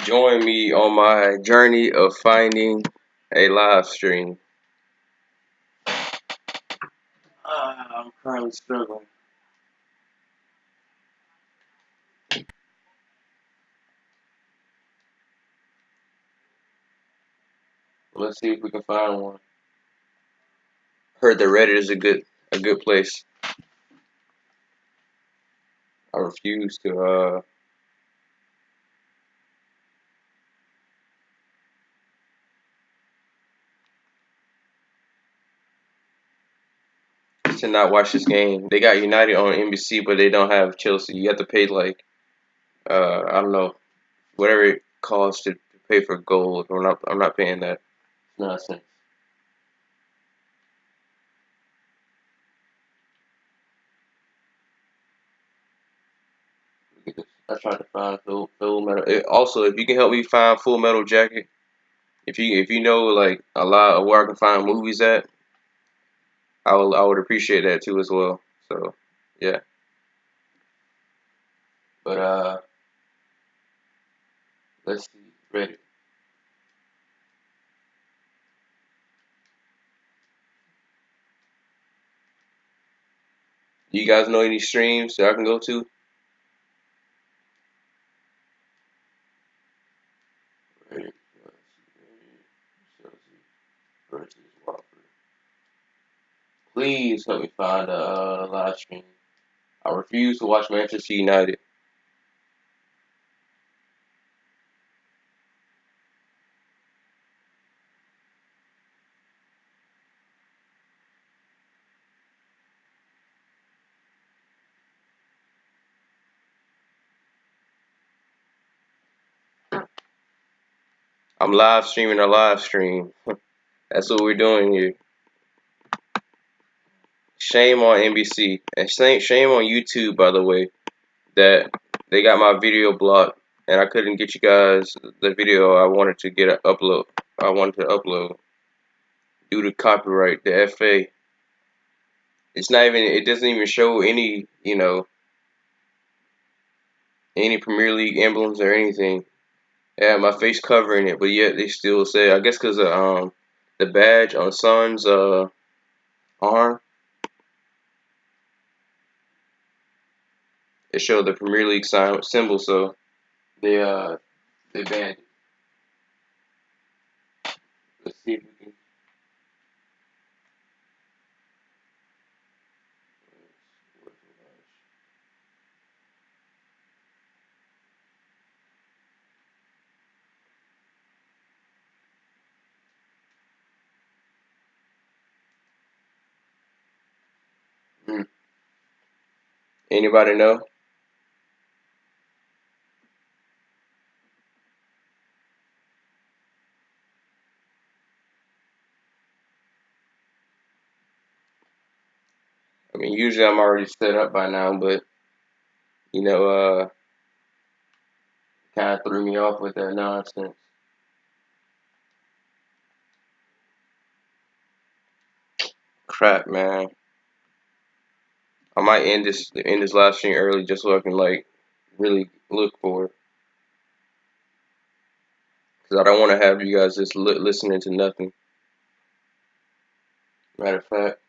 join me on my journey of finding a live stream. I'm currently struggling. Let's see if we can find one. Heard that Reddit is a good place. I refuse to not watch this game. They got United on NBC, but they don't have Chelsea. You have to pay like I don't know whatever it costs to pay for gold. I'm not paying that. It's nonsense. I tried to find Full Metal. Also, if you can help me find Full Metal Jacket, if you know like a lot of where I can find movies at, I would appreciate that too as well. So yeah, but let's see. Ready? You guys know any streams that I can go to? Ready? Chelsea versus Watford. Please help me find a live stream. I refuse to watch Manchester United. I'm live streaming a live stream. That's what we're doing here. Shame on NBC and shame on YouTube, by the way, that they got my video blocked and I couldn't get you guys the video I wanted to get upload. I wanted to upload due to copyright. The FA. It's not even. It doesn't even show any. Any Premier League emblems or anything. Yeah, my face covering it, but yet they still say. I guess because of the badge on Son's arm, it showed the Premier League sign symbol, so they banned it. Let's see if we can. Hmm. Anybody know? I mean, usually I'm already set up by now, but you know, kind of threw me off with that nonsense. Crap, man. I might end this live stream early just so I can like really look for it. Because I don't want to have you guys just listening to nothing. Matter of fact,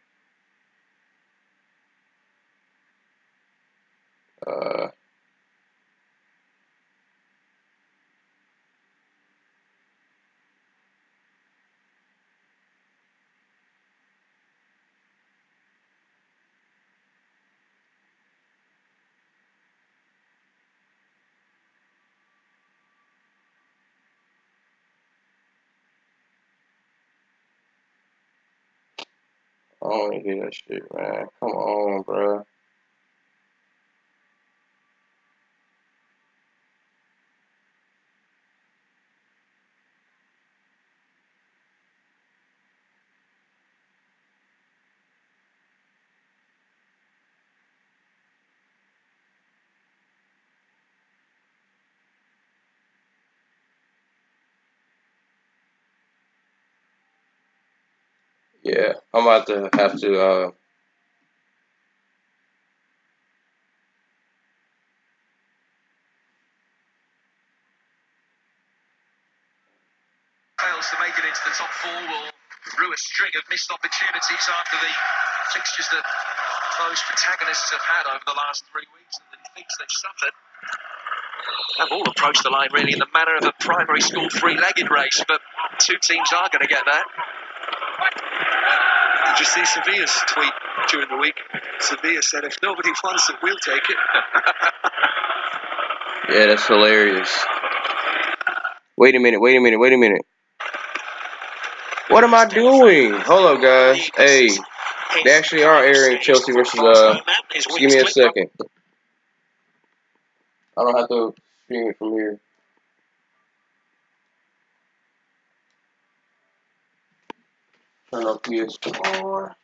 uh, I don't want to hear that shit, man. Come on, bro. Yeah, I'm about to have to. themselves to make it into the top four will rue a string of missed opportunities after the fixtures that those protagonists have had over the last 3 weeks and the defeats they've suffered. Have all approached the line really in the manner of a primary school three-legged race, but two teams are going to get that. Did you see Sevilla's tweet during the week? Sevilla said, if nobody wants it, we'll take it. Yeah, that's hilarious. Wait a minute. What am I doing? Hold up, guys. Hey, they actually are airing Chelsea versus, just give me a second. I don't have to stream it from here. Turn on PS4.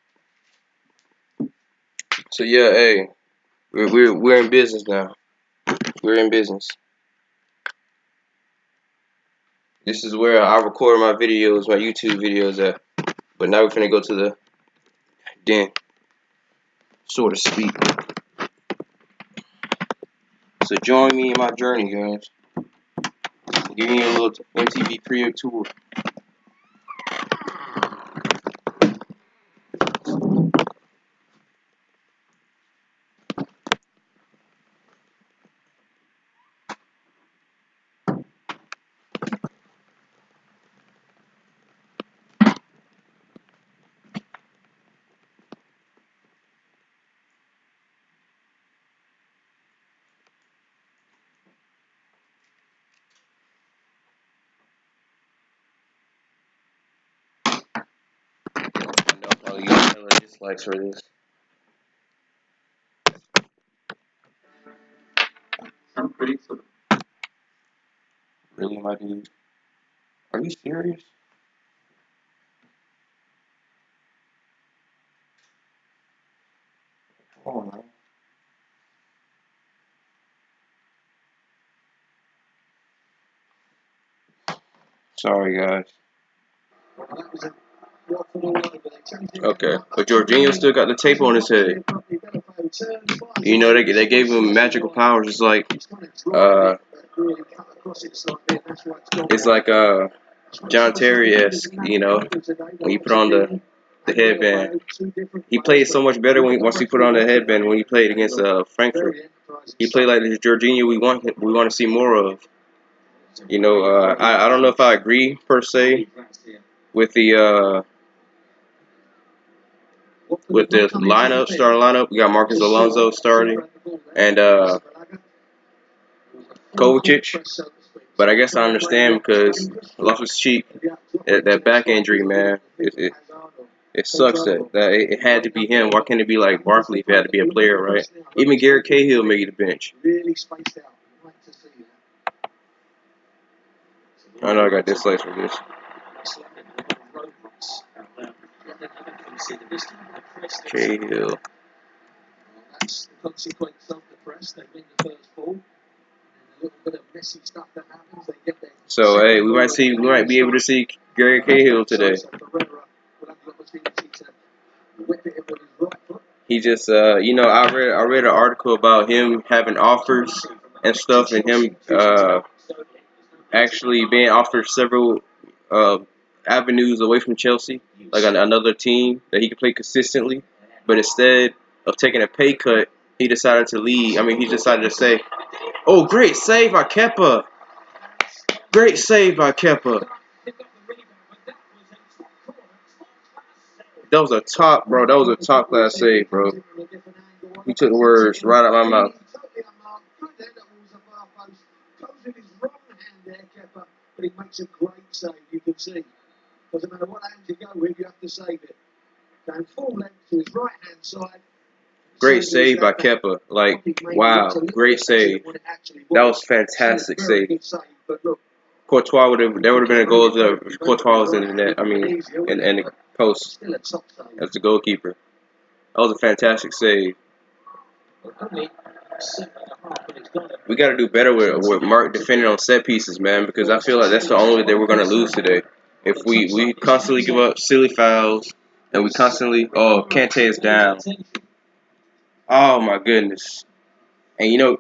So yeah, hey, we're in business now. We're in business. This is where I record my videos, my YouTube videos at. But now we're finna go to the den, so to speak. So join me in my journey, guys. Give me a little MTV Crib tour. I'll use hella dislikes for this. I'm pretty sure. Really, my dude? Are you serious? Come on, man. Sorry, guys. Okay, but Jorginho still got the tape on his head. You know, they gave him magical powers. It's like John Terry-esque, you know, when you put on the headband. He played so much better once he put on the headband when he played against Frankfurt. He played like the Jorginho we want to see more of. You know, I don't know if I agree per se with the starting lineup. We got Marcus Alonso starting and Kovacic. But I guess I understand because Loftus-Cheek, that back injury, man, it sucks that it had to be him. Why can't it be like Barkley if it had to be a player, right? Even Garrett Cahill made the bench. I know I got dislikes for this. Cahill. That's the consequence of the press. They win the first ball. A little bit of messy stuff that happens. They get there. So hey, we might be able to see Gary Cahill today. He just you know, I read an article about him having offers and stuff, and him actually being offered several avenues away from Chelsea, like another team that he could play consistently. But instead of taking a pay cut, he decided to leave. I mean, he decided to say, "Oh, great save by Kepa! Great save by Kepa!" That was a top, bro. That was a top class save, bro. He took the words right out of my mouth. But he makes a great save, you can see. Doesn't matter what hand you go with, you have to save it. Going full length to his right hand side. Great save by Kepa. Like, wow, great save. That was fantastic save. Courtois would have been a goal if Courtois was in the net. I mean, in the post as the goalkeeper. That was a fantastic save. We got to do better with Mark defending on set pieces, man, because I feel like that's the only way that we're going to lose today. If we constantly give up silly fouls and we constantly, Kante is down. Oh, my goodness. And, you know,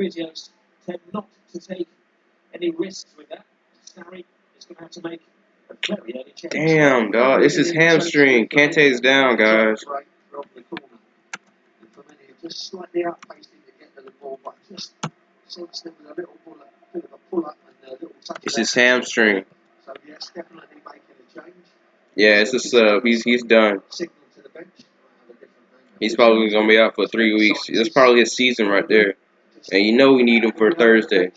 Physios tend not to take Damn, dog. This is hamstring. Kante's down, guys. It's his hamstring. Yeah, it's a sub. He's done. He's probably gonna be out for 3 weeks. That's probably his season right there. And you know we need him for Thursday.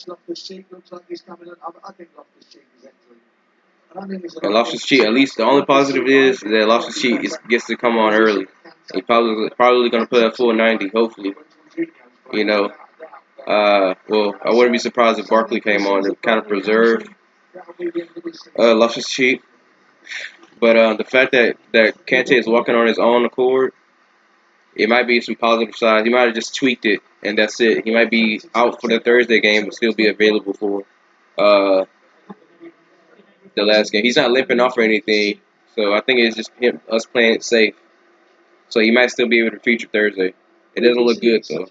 And Loftus Cheek, at least the only positive is that Loftus Cheek gets to come on early. He probably gonna play a full 90, hopefully. You know. Well, I wouldn't be surprised if Barkley came on to kind of preserve Loftus Cheek. But the fact that Kante is walking on his own accord, it might be some positive signs. He might have just tweaked it, and that's it. He might be out for the Thursday game, but still be available for uh, the last game. He's not limping off or anything, so I think it's just us playing it safe. So he might still be able to feature Thursday. It doesn't look good though.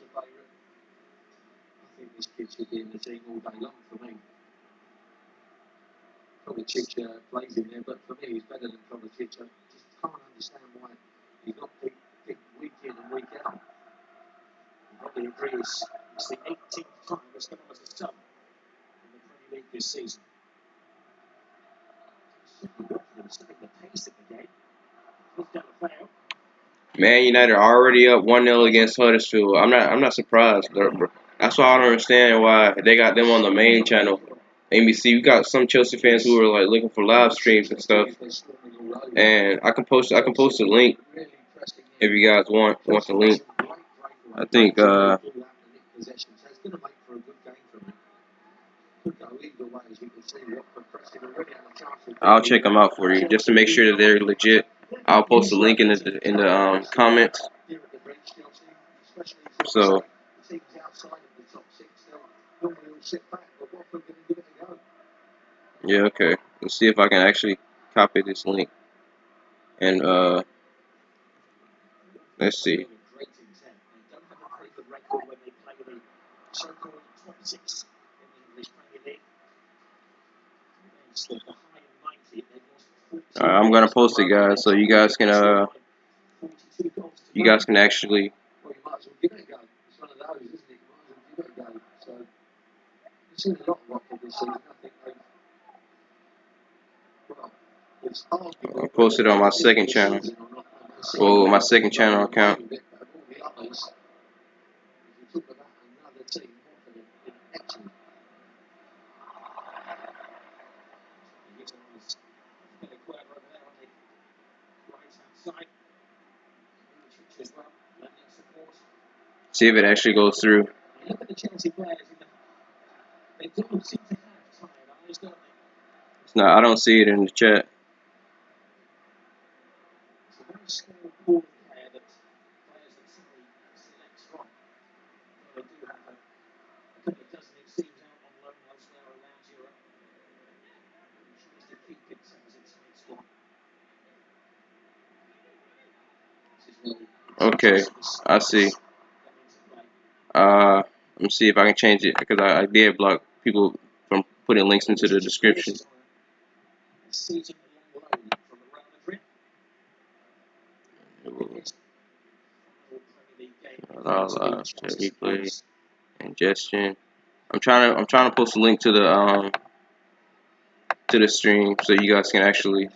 Man United are already up 1-0 against Huddersfield. I'm not surprised. That's why I don't understand why they got them on the main channel. ABC, we got some Chelsea fans who are like looking for live streams and stuff. And I can post a link if you guys want the link. I think I'll check them out for you just to make sure that they're legit. I'll post a link in the comments. So yeah, okay. Let's see if I can actually copy this link and let's see. I'm gonna post it, guys, so you guys can actually. I'll post it on my second channel. Well, my second channel account. See if it actually goes through. No, I don't see it in the chat. Okay, I see. Let me see if I can change it because I did block people from putting links into the description. Replay, ingestion. I'm trying to post a link to the stream so you guys can actually.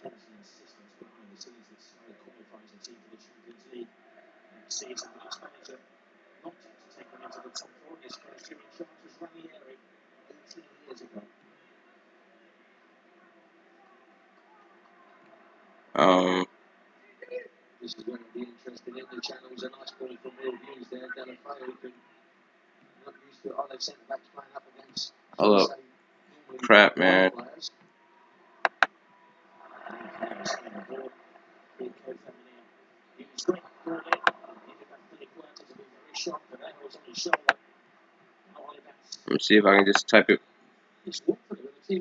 Um, Hold up. Crap, man. Let me see if I can just type it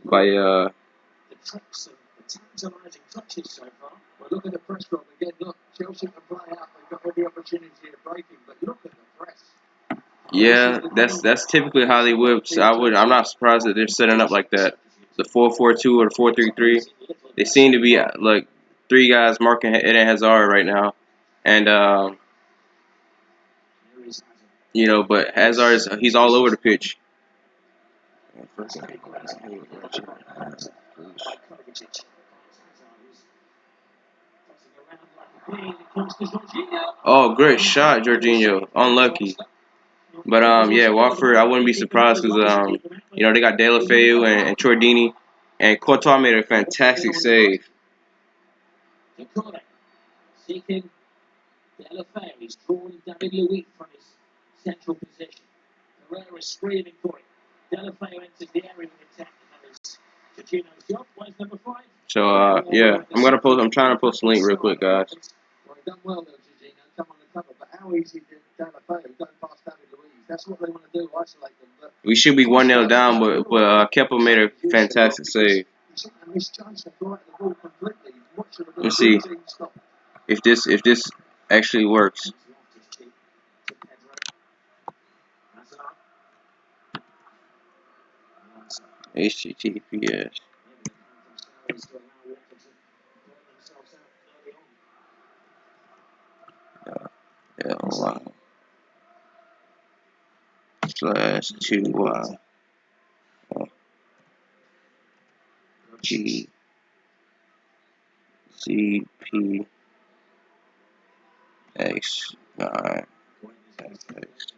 by Yeah, that's typically how they would. So I'm not surprised that they're setting up like that. The 4-4-2 or the 4-3-3. They seem to be like three guys marking Eden Hazard right now, and but he's all over the pitch. Oh, great shot, Jorginho. Unlucky. But yeah, Watford. I wouldn't be surprised because they got De La Feu and Chordini, and Courtois made a fantastic save. So yeah, I'm trying to post a link real quick, guys. We should be 1-0 down, but Kepa made a fantastic save. Let's see if this actually works. HTTPS. LY slash 2Y G C P X 9 X.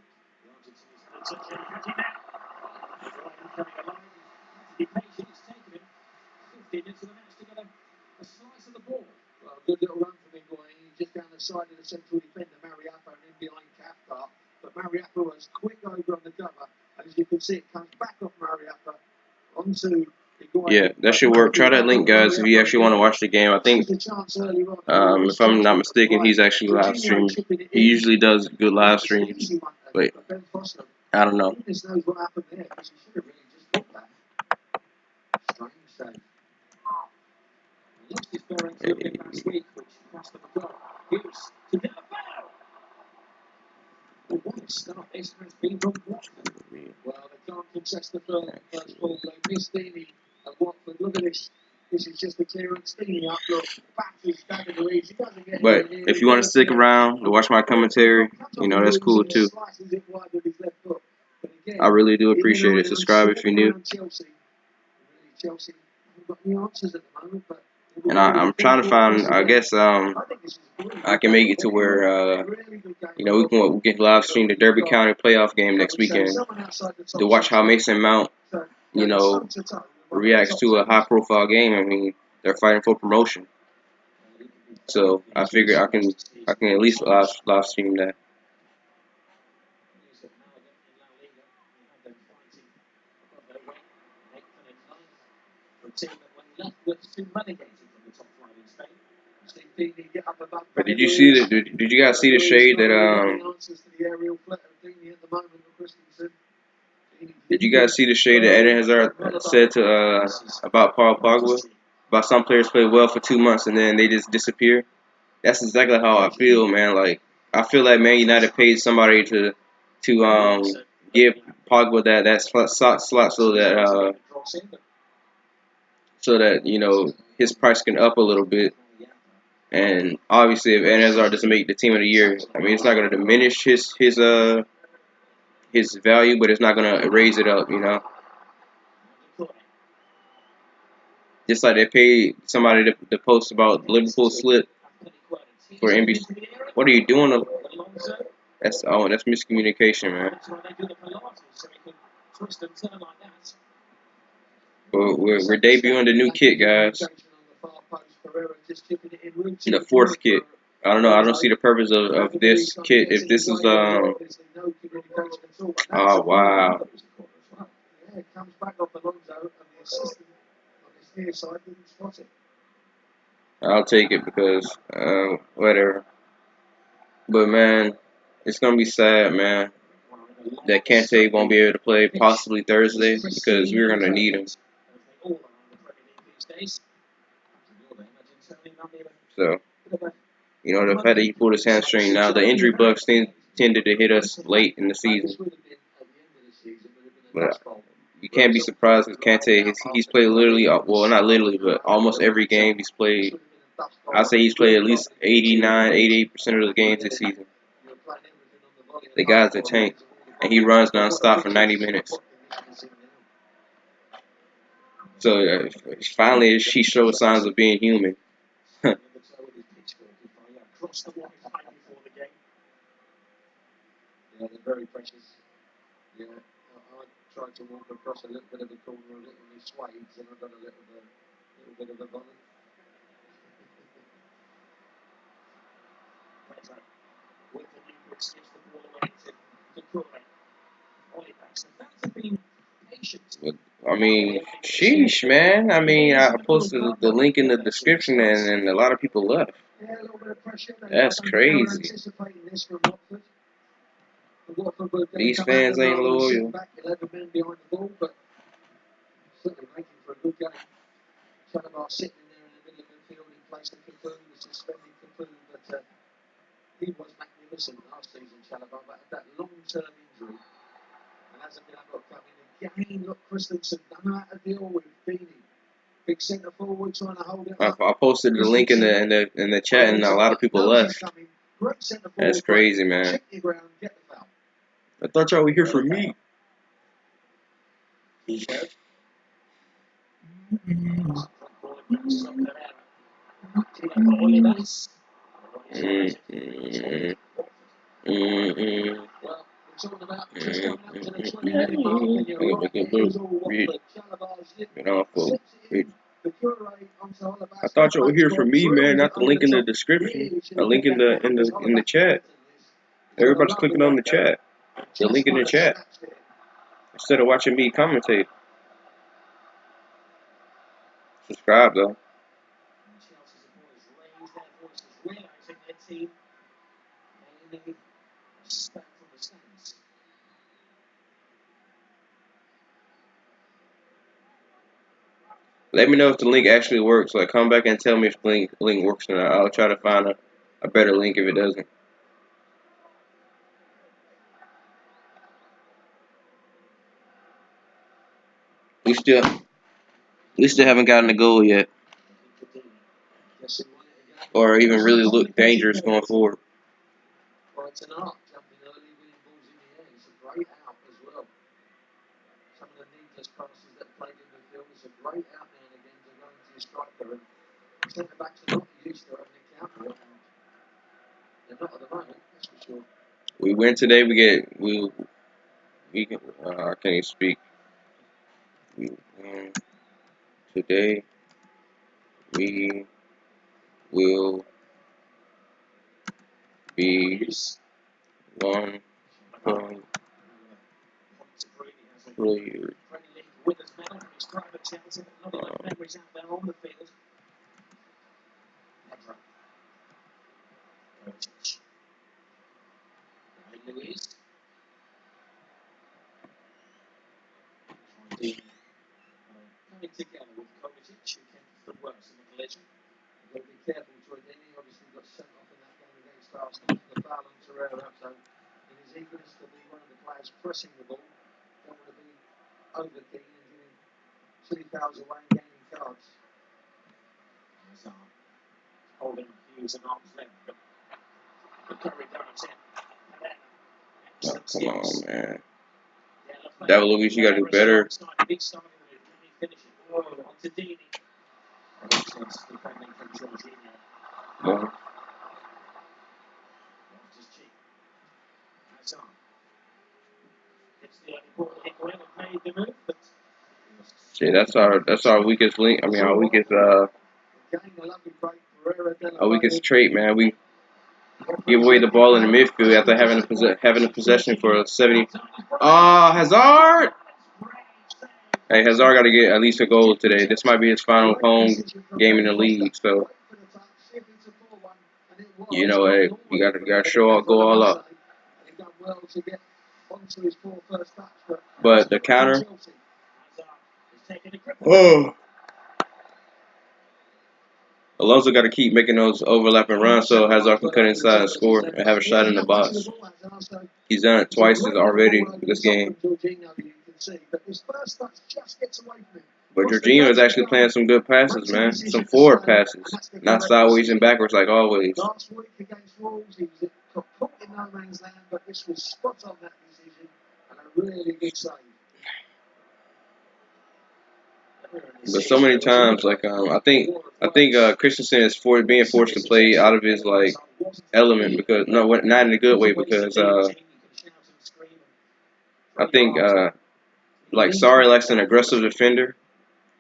Yeah, that should work. Try that link, guys, if you actually want to watch the game. I think, if I'm not mistaken, he's actually live streaming. He usually does good live streams, but I don't know. But if you want to stick around to watch my commentary, that's cool too. I really do appreciate it. Subscribe if you're new. And I'm trying to find. I guess I can make it to where we can live stream the Derby County playoff game next weekend to watch how Mason Mount you know reacts to a high profile game. I mean, they're fighting for promotion, so I figure I can at least live stream that. But did you guys see the shade that Did you guys see the shade that Eden Hazard said to about Paul Pogba? About some players play well for 2 months and then they just disappear. That's exactly how I feel, man. Like I feel like Man United paid somebody to give Pogba that slot so that his price can up a little bit. And obviously, if Eden Hazard doesn't make the team of the year, I mean, it's not going to diminish his value, but it's not going to raise it up, Just like they paid somebody to post about Liverpool slip for NBC. What are you doing? That's miscommunication, man. We're debuting the new kit, guys. The fourth kit. I don't know. I don't see the purpose of this kit. If this is oh wow. I'll take it because whatever. But man, it's gonna be sad, man, that Kante won't be able to play possibly Thursday because we're gonna need him. So the fact that he pulled his hamstring now, the injury bug seems tended to hit us late in the season. But you can't be surprised with Kante. He's played literally, well, not literally, but almost every game he's played. I'd say he's played at least 89, 88% of the games this season. The guy's a tank, and he runs nonstop for 90 minutes. So finally, she shows signs of being human. Yeah, they're very precious. Yeah, I tried to walk across a little bit of the corner, a little bit of swades, and I got a little bit of a volley. With the Ingrid skips the ball away to Corey. Ollie backs. The fans have been patient. I mean, sheesh, man. I mean, I posted the link in the description, and a lot of people left. Yeah, a little bit of pressure. That's crazy. Anticipating this from Watford. These fans ain't loyal. Back 11 men behind the ball, but certainly making for a good game. Chalabar sitting in there in the middle of midfield in place of Capoon, the suspended Capoon, but he was magnificent last season, Chalabar, but had that long-term injury and hasn't been able to come in again. Look, Christensen done how to deal with Beanie. Big centre forward trying to hold it up. I posted the link in the chat, and a lot of people left. That's crazy, man. I thought y'all were here for me. I thought y'all were here for me, man. Not the link in the description. A link in the chat. Everybody's clicking on the chat. The link in the chat instead of watching me commentate. Subscribe though. Let me know if the link actually works. Like, come back and tell me if the link works or not. I'll try to find a better link if it doesn't. We still haven't gotten a goal yet, or even really look dangerous going forward. Well, it's an art, jumping early, winning balls in the air. It's a great out as well. Some of the needless passes that played in midfield, it's a great out now and again to go into your striker. And centre backs are not used to having a counter, and they're not at the moment, that's for sure. We win today. I can't even speak. We win today. We will be 1 point clear. Coming together with Kovacic, who came to the works in the collision. You've got to be careful. Troy Deeney obviously got sent off in that game against Arsenal for the foul on Torreira. So, in his eagerness to be one of the players pressing the ball, don't want to be over keen and giving silly fouls away and gaining cards. Holding Hughes and arm's length, but the Curry goes in. Oh, come on, man. David Luiz, you gotta do better. More. See, that's our weakest link. I mean, our weakest trait, man. We give away the ball in the midfield after having a possession for 70. Hazard! Hey, Hazard got to get at least a goal today. This might be his final home game in the league, so you know, hey, you got to show up, go all out. But the counter, Alonso got to keep making those overlapping runs so Hazard can cut inside and score and have a shot in the box. He's done it twice already this game. But Jorginho is actually playing some good passes, man. Some forward passes, not sideways and backwards like always. But so many times, like I think Christensen is being forced to play out of his like element because not in a good way because I think like Sarri likes an aggressive defender.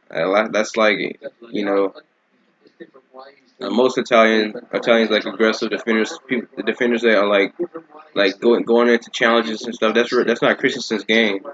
That's like you know most Italians like aggressive defenders. The defenders that are like going into challenges and stuff. That's not Christensen's game.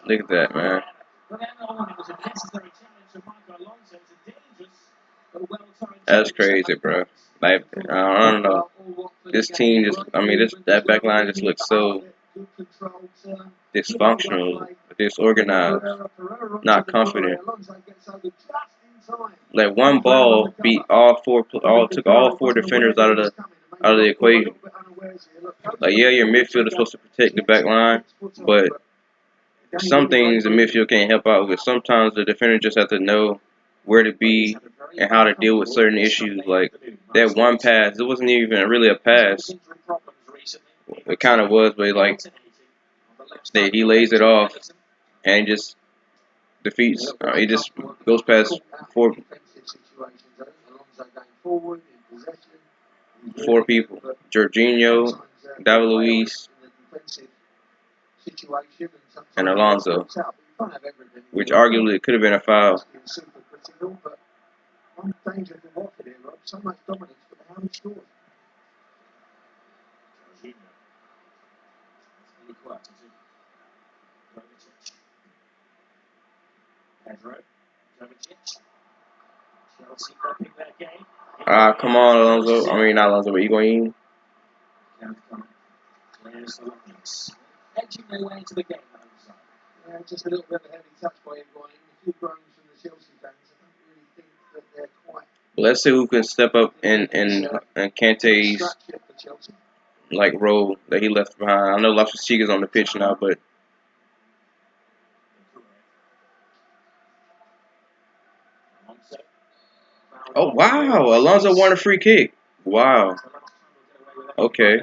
Look at that, man. That's crazy, bro. Like I don't know. This team that back line just looks so dysfunctional, disorganized, not confident. Like one ball beat took all four defenders out of the equation. Like yeah, your midfield is supposed to protect the back line, but some things the midfield can't help out with. Sometimes the defender just have to know where to be and how to deal with certain issues. Like that one pass, it wasn't even really a pass. It kind of was, but like he lays it off and just defeats. He just goes past four people: Jorginho, David Luiz, and Alonso, which arguably could have been a foul. Come on, Alonso. I mean, not Alonso, but Higuain. Let's see who can step up in Kante's like role that he left behind. I know Loftus-Cheek is on the pitch now, but oh wow, Alonso won a free kick. Wow. Okay,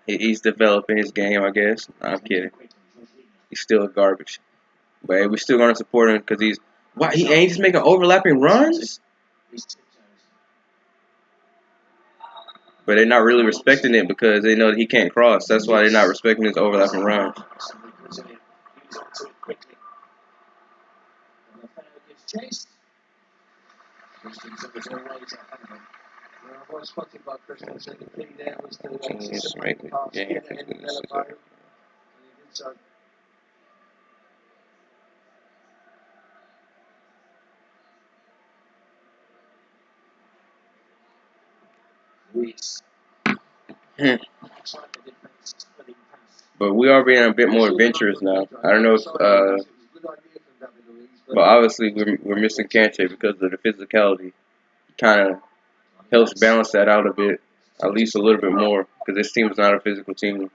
he's developing his game, I guess. No, I'm kidding. He's still garbage, but we're still gonna support him because he's wow. He's making overlapping runs, but they're not really respecting it because they know that he can't cross. That's why they're not respecting his overlapping runs. But we are being a bit more adventurous now. I don't know if, but obviously we're missing Kante because of the physicality. Kind of helps balance that out a bit, at least a little bit more, because this team is not a physical team.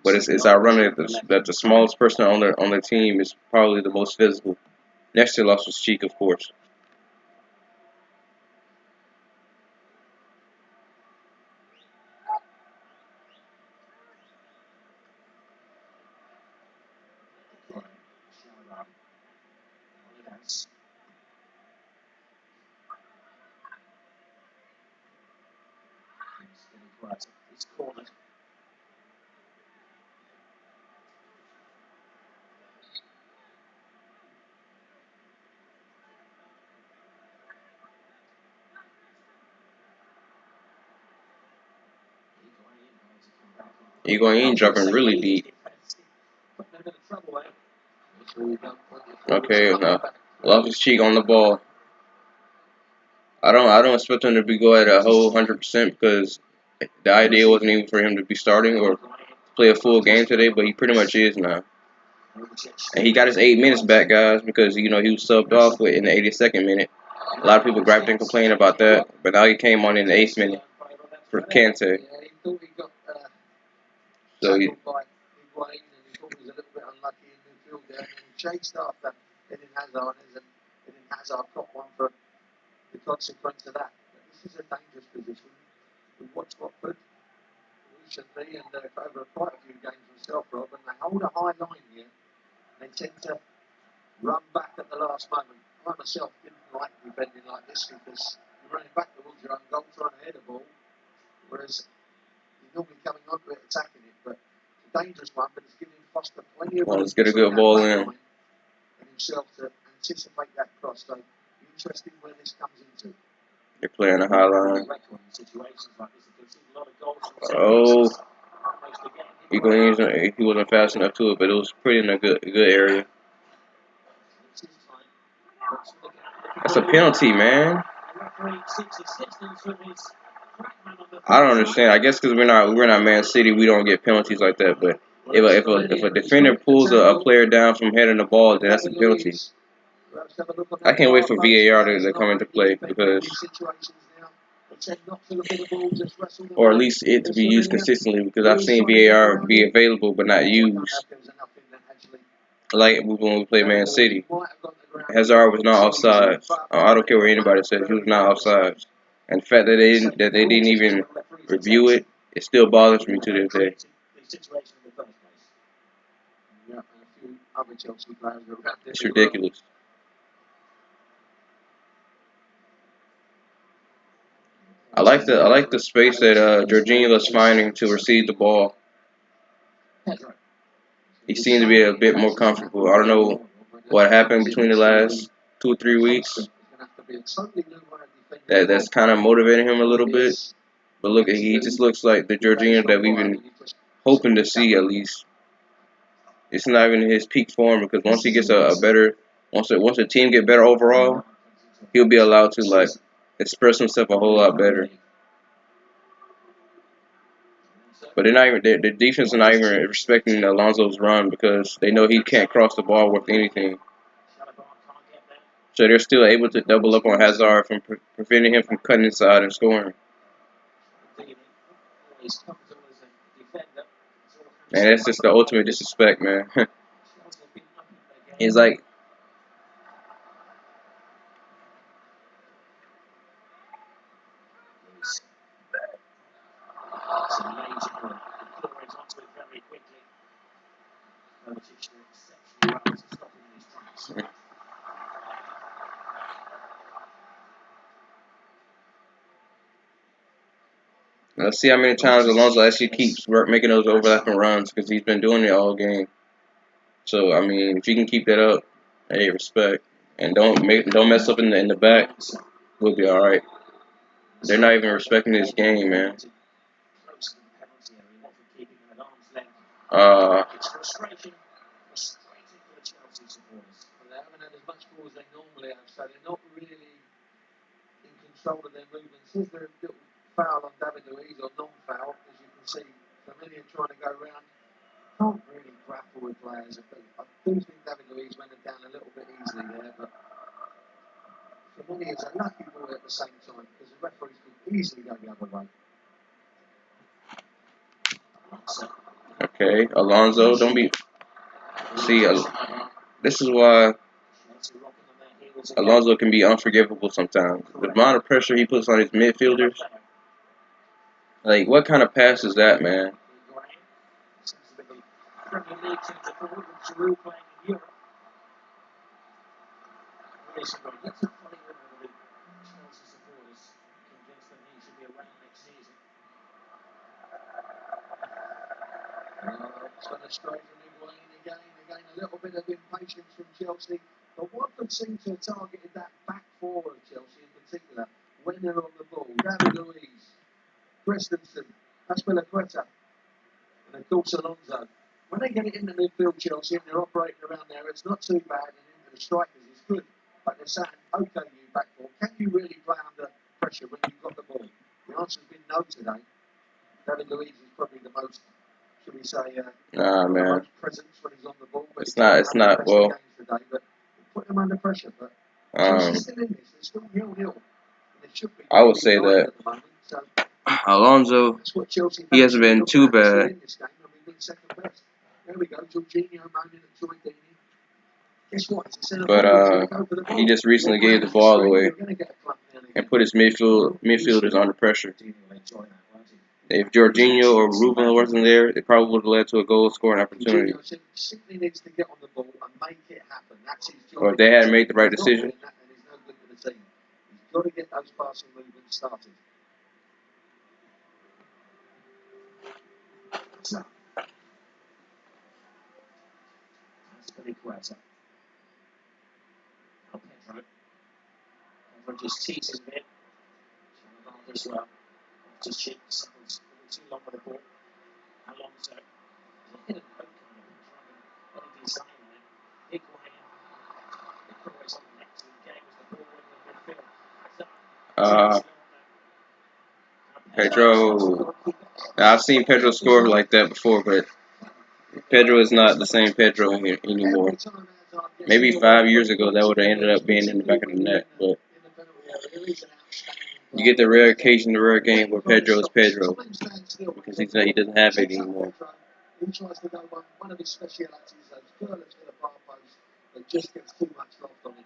But it's ironic that the smallest person on the team is probably the most physical. Next to Loftus-Cheek, of course. He's cornered. Higuain dropping really deep. Okay, now lost his cheek on the ball. I don't expect him to be go at a whole 100% because the idea wasn't even for him to be starting or play a full game today, but he pretty much is now. And he got his 8 minutes back, guys, because he was subbed off in the 82nd minute. A lot of people griped and complained about that, but now he came on in the 8th minute for Kante. So he, chased after Eden Hazard, and Eden Hazard got one for the consequence of that. But this is a dangerous position. We've watched Watford recently and over quite a few games myself, Rob, and they hold a high line here. They tend to run back at the last moment. I myself didn't like defending like this because you're running back towards your own goal, trying to head a ball, whereas you're normally coming onto it, attacking it. But it's a dangerous one, but it's giving Foster plenty of room let's get a good ball in. and himself to anticipate that cross. So interesting where this comes into. They're playing a high line. Oh, he wasn't fast enough to it, but it was pretty in a good area. That's a penalty, man. I don't understand. I guess because we're not Man City, we don't get penalties like that. But if a defender pulls a player down from heading the ball, then that's a penalty. I can't wait for VAR to come into play or at least it to be used consistently, because I've seen VAR be available but not used. Like when we play Man City, Hazard was not offside. I don't care what anybody says, he was not offside. And the fact that they didn't even review it, it still bothers me to this day. It's ridiculous. I like the space that Jorginho's finding to receive the ball. He seemed to be a bit more comfortable. I don't know what happened between the last 2 or 3 weeks. That's kind of motivating him a little bit. But look, he just looks like the Jorginho that we've been hoping to see at least. It's not even his peak form, because once he gets a better, once the team get better overall, he'll be allowed to like express himself a whole lot better. But they're not even the defense is not even respecting Alonso's run because they know he can't cross the ball with anything. So they're still able to double up on Hazard from preventing him from cutting inside and scoring. And that's just the ultimate disrespect, man. It's like let's see how many times Alonso actually keeps making those overlapping runs, because he's been doing it all game. So I mean, if you can keep that up, hey, respect, and don't mess up in the back, we'll be all right. They're not even respecting this game, man. Uh, They haven't had as much ball as they normally have, so they're not really in control of their movements. Is there a little foul on David Luiz, or non-foul, as you can see? Familia trying to go round. Can't really grapple with players. I do think David Luiz went down a little bit easily there, but Familia is a lucky boy at the same time, because the referees could easily go the other way. okay, Alonso, don't be. See, this is why Alonso can be unforgivable sometimes. The amount of pressure he puts on his midfielders. Like, what kind of pass is that, man? It's going to stray from Higuain again. Again, a little bit of impatience from Chelsea. But Watford seem to have targeted that back four of Chelsea in particular when they're on the ball. David Luiz, Christensen, Aspilicueta, and of course Alonso. When they get it in the midfield, Chelsea, and they're operating around there, it's not too bad, and into the strikers is good. But they're saying, okay, you back four, can you really play under pressure when you've got the ball? The answer's been no today. David Luiz is probably the most, should we say, Nah, the man. most presence when he's on the ball. But It's not. Well, today, but put him under pressure. But Chelsea's still in this. They're still 0-0. I would say that at the moment. So Alonso, that's what Chelsea he hasn't been too bad. in this game, and we've been second best. There we go. Jorginho moaning at Troy Deeney. Guess what? It's a centre But forward. Go for the he ball. just recently gave the ball away You're going to get a clump down again. and put his midfielders under pressure. If Jorginho or Ruben wasn't there, it probably would have led to a goal scoring opportunity. Jorginho simply needs to get on the ball and make it happen. That's his job. Or if they hadn't made the right He's not doing decision. that, then he's no good for the team. He's got to get those passing movements started. So, that's Aspilicueta. Now Pedro. Pedro just teases a bit. Chalobah as well. Just cheap, seconds, too long for the ball. Alonso. Hit a poke on him, trying to design on him. Higuain. The cross on the next game was the ball in the midfield. Pedro, I've seen Pedro score like that before, but Pedro is not the same Pedro anymore. Maybe 5 years ago that would have ended up being in the back of the net, but you get the rare occasion, the rare game where Pedro is Pedro because he doesn't have it anymore. He tries to go one of his specialities, those curlers for the far post, that just gets too much loft on it.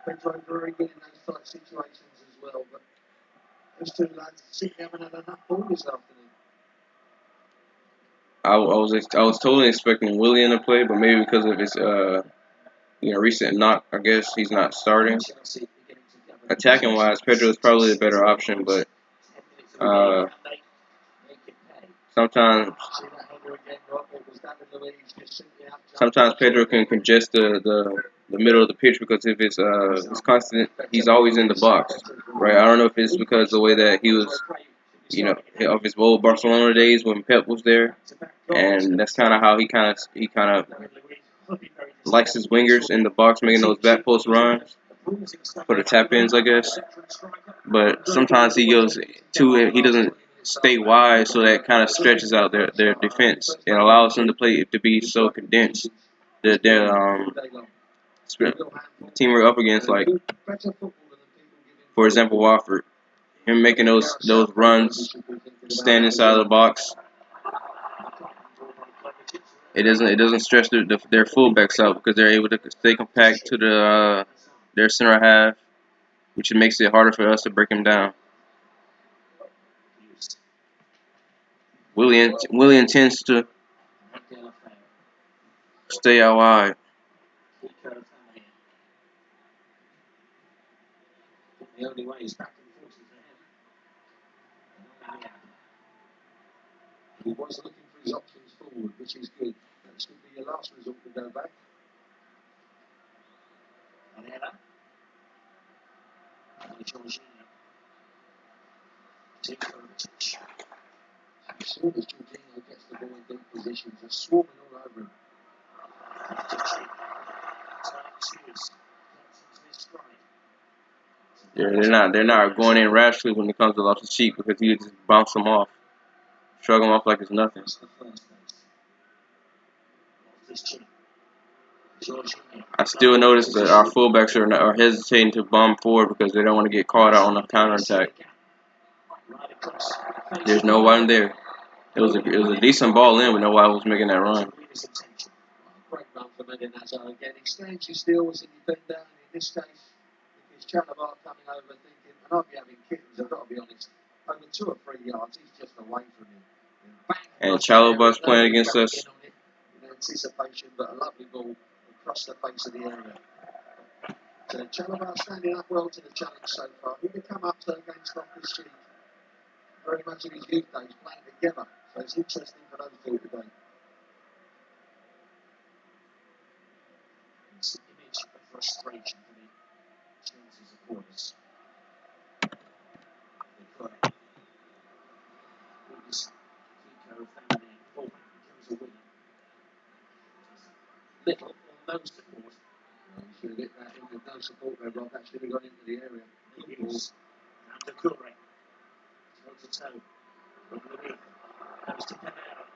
Pedro very good in those tight situations as well, but those two lads simply haven't had enough ball this afternoon. I was totally expecting Willian to play, but maybe because of his recent knock, I guess he's not starting. Attacking wise, Pedro is probably a better option, but sometimes Pedro can congest the middle of the pitch because if it's constant, he's always in the box, right? I don't know if it's because the way that he was, of his old Barcelona days when Pep was there, and that's kind of how he kind of likes his wingers in the box making those back post runs for the tap ins, I guess. But sometimes he goes he doesn't stay wide, so that kind of stretches out their defense and allows them to play to be so condensed. Their team we're up against, like for example Watford, him making those runs, stand inside of the box. It doesn't stretch their fullbacks out because they're able to stay compact to their center half, which makes it harder for us to break them down. Willian tends to stay out wide. The only way is back and forth to him. He was looking for his options forward, which is good. This would be your last resort to go back. Manera. Jorginho. As soon as Jorginho gets the ball in deep positions, they're swarming all over him. Yeah, they're not going in rashly when it comes to Loftus Cheek because he just bounce them off, shrug them off like it's nothing. I still notice that our fullbacks are hesitating to bomb forward because they don't want to get caught out on a counterattack. There's no one there. It was a decent ball in, but nobody was making that run. Great run for Medinazzo again. He stands his still as a defender, and in this case, it's Chalobah coming over thinking, and I'll be having kittens, I've got to be honest, over 2 or 3 yards, he's just away from him. And Chalobah's playing against us. In anticipation, but a lovely ball across the face of the area. So Chalobah standing up well to the challenge so far. He could come up to against Loftus Cheek. Very much in his youth days playing together. So it's interesting for those two today. frustration for the Chelsea supporters. Little or no support. You should get that in with no support there, Rob. That should have gone into the area. Nichols and the Kure. Toe to toe. Underneath. Goes to Panera.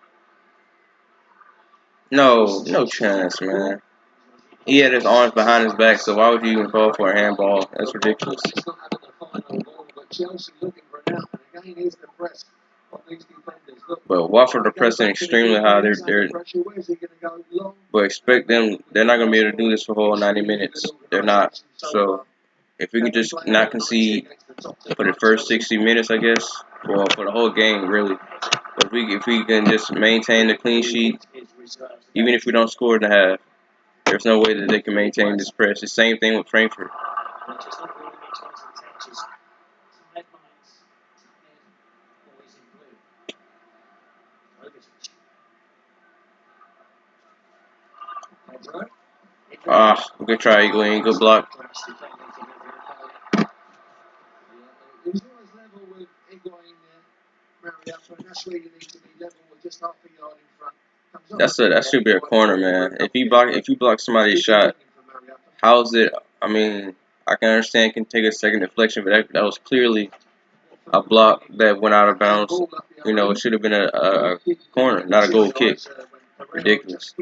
No chance, man. He had his arms behind his back, so why would you even call for a handball? That's ridiculous. It's not having the final ball, but Chelsea looking for an out. And again, here's the press on these defenders. Look, But Watford are pressing extremely high. But expect them. They're not gonna be able to do this for a whole 90 minutes. They're not. So if we can just not concede for the first 60 minutes, I guess, well, for the whole game, really. But if we can just maintain the clean sheet, even if we don't score in the half, there's no way that they can maintain this press. The same thing with Frankfurt. Good try, Higuain. Good block. That should be a corner, man. If you block somebody's shot, how's it? I mean, I can understand it can take a second deflection, but that was clearly a block that went out of bounds. You know, it should have been a corner, not a goal kick. Ridiculous.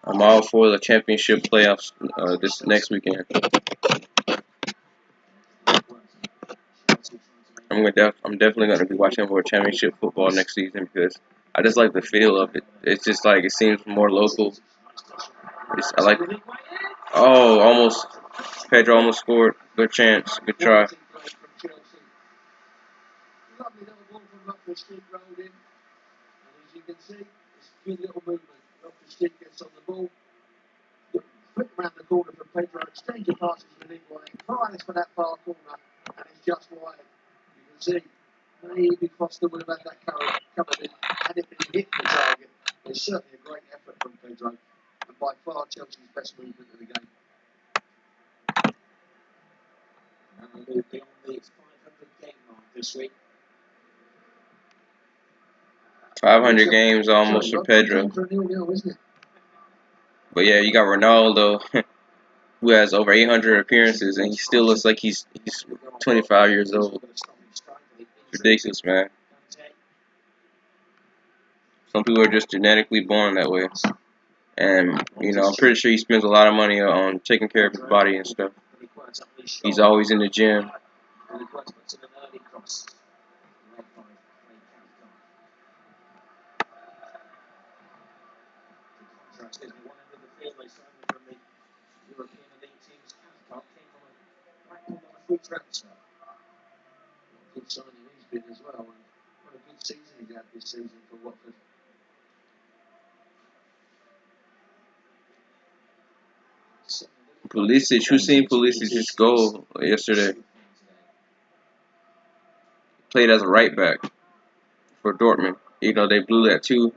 I'm all for the championship playoffs this next weekend. I'm definitely gonna be watching more championship football next season because I just like the feel of it. It's just like it seems more local. I like. Oh, almost. Pedro almost scored. Good chance. Good try. Quick round the corner from Pedro, exchange of passes with Higuain, fires for that far corner, and it's just wide. You can see, maybe Foster would have had that covered in, and if he hit the target, it's certainly a great effort from Pedro, and by far Chelsea's best movement of the game. And we'll move beyond the 500 game mark this week. 500 games almost for Pedro. But yeah, you got Ronaldo, who has over 800 appearances, and he still looks like he's 25 years old. It's ridiculous, man. Some people are just genetically born that way. And, you know, I'm pretty sure he spends a lot of money on taking care of his body and stuff. He's always in the gym. European elite teams Cathcart came from a Blackpool on a free transfer. Good signing he's been as well, and what a good season he's had this season for Watford. Pulisic, who seen Pulisic's goal yesterday? Played as a right back for Dortmund. You know, they blew that 2-0.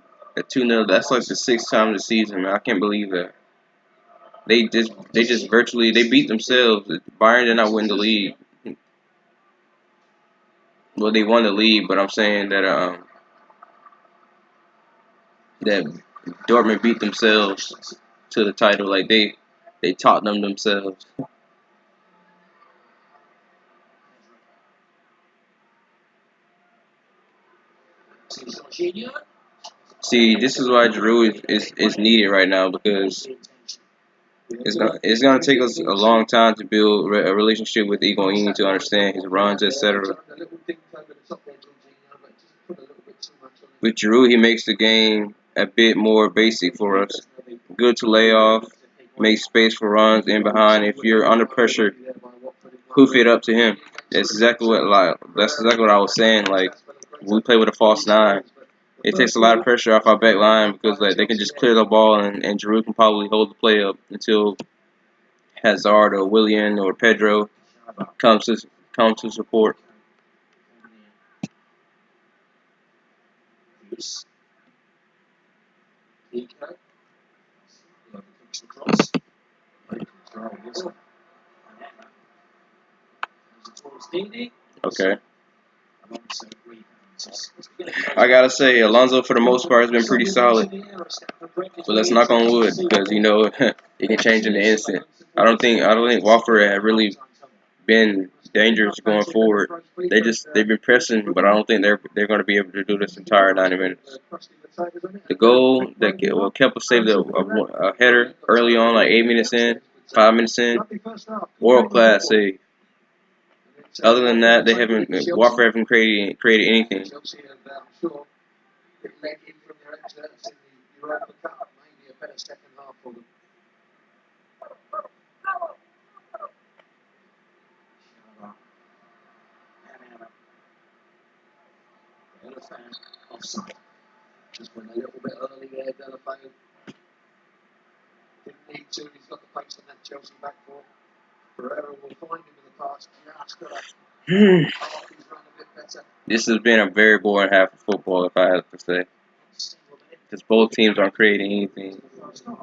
That's like the 6th time this season, man. I can't believe that. They just virtually they beat themselves. Bayern did not win the league. Well, they won the league, but I'm saying that Dortmund beat themselves to the title. Like they taught them themselves. See, this is why Giroud is needed right now because it's gonna take us a long time to build a relationship with Higuain to understand his runs, etc. With Giroud, he makes the game a bit more basic for us. good to lay off, make space for runs in behind. If you're under pressure, hoof it up to him. That's exactly what I was saying. Like we play with a false nine, it takes a lot of pressure off our back line because like they can just clear the ball and Giroud can probably hold the play up until Hazard or Willian or Pedro comes to comes to support. Okay. I gotta say, Alonso for the most part has been pretty solid. But let's knock on wood because you know it can change in an instant. I don't think Watford had really been dangerous going forward. They've been pressing, but I don't think they're going to be able to do this entire 90 minutes. The goal that Kepa saved a header early on, like 8 minutes in, 5 minutes in, world class save. Other than that, they haven't Watford haven't created anything. This has been a very boring half of football, if I have to say, because both teams aren't creating anything.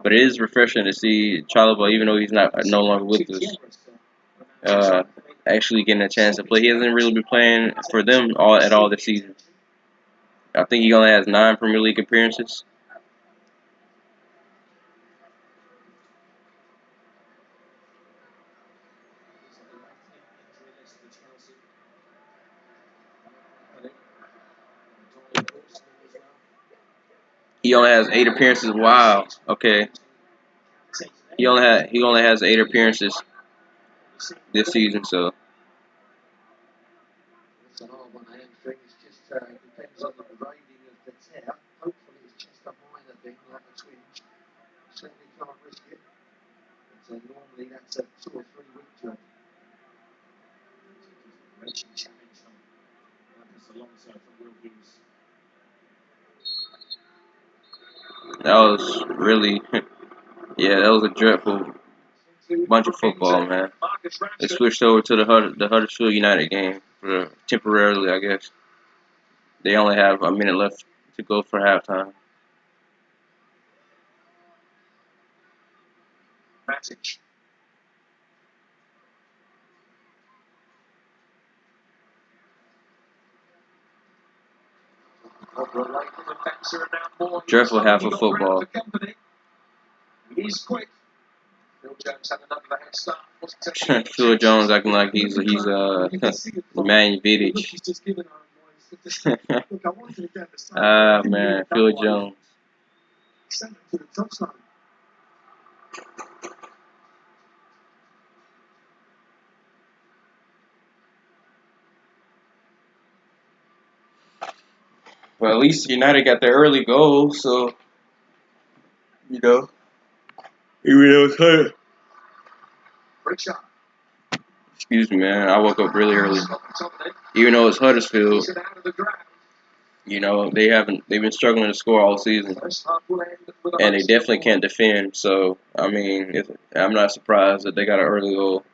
But it is refreshing to see Chalaba, even though he's not no longer with us, uh, actually getting a chance to play. He hasn't really been playing for them all this season. I think he only has 9 Premier League appearances. He only has 8 appearances. Wow. Okay. He only has 8 appearances this season. So that was really, yeah, that was a dreadful bunch of football, man. They switched over to the Huddersfield United game for temporarily, I guess. They only have a minute left to go for halftime. Dreadful half of football. Phil Jones acting like he's Man Vidic. Ah man, Phil Jones. Well, at least United got their early goal, so you know. Even though it's hurt. Excuse me, man. I woke up really early. Even though it's Huddersfield, you know they've been struggling to score all season, and they definitely can't defend. So I mean, I'm not surprised that they got an early goal.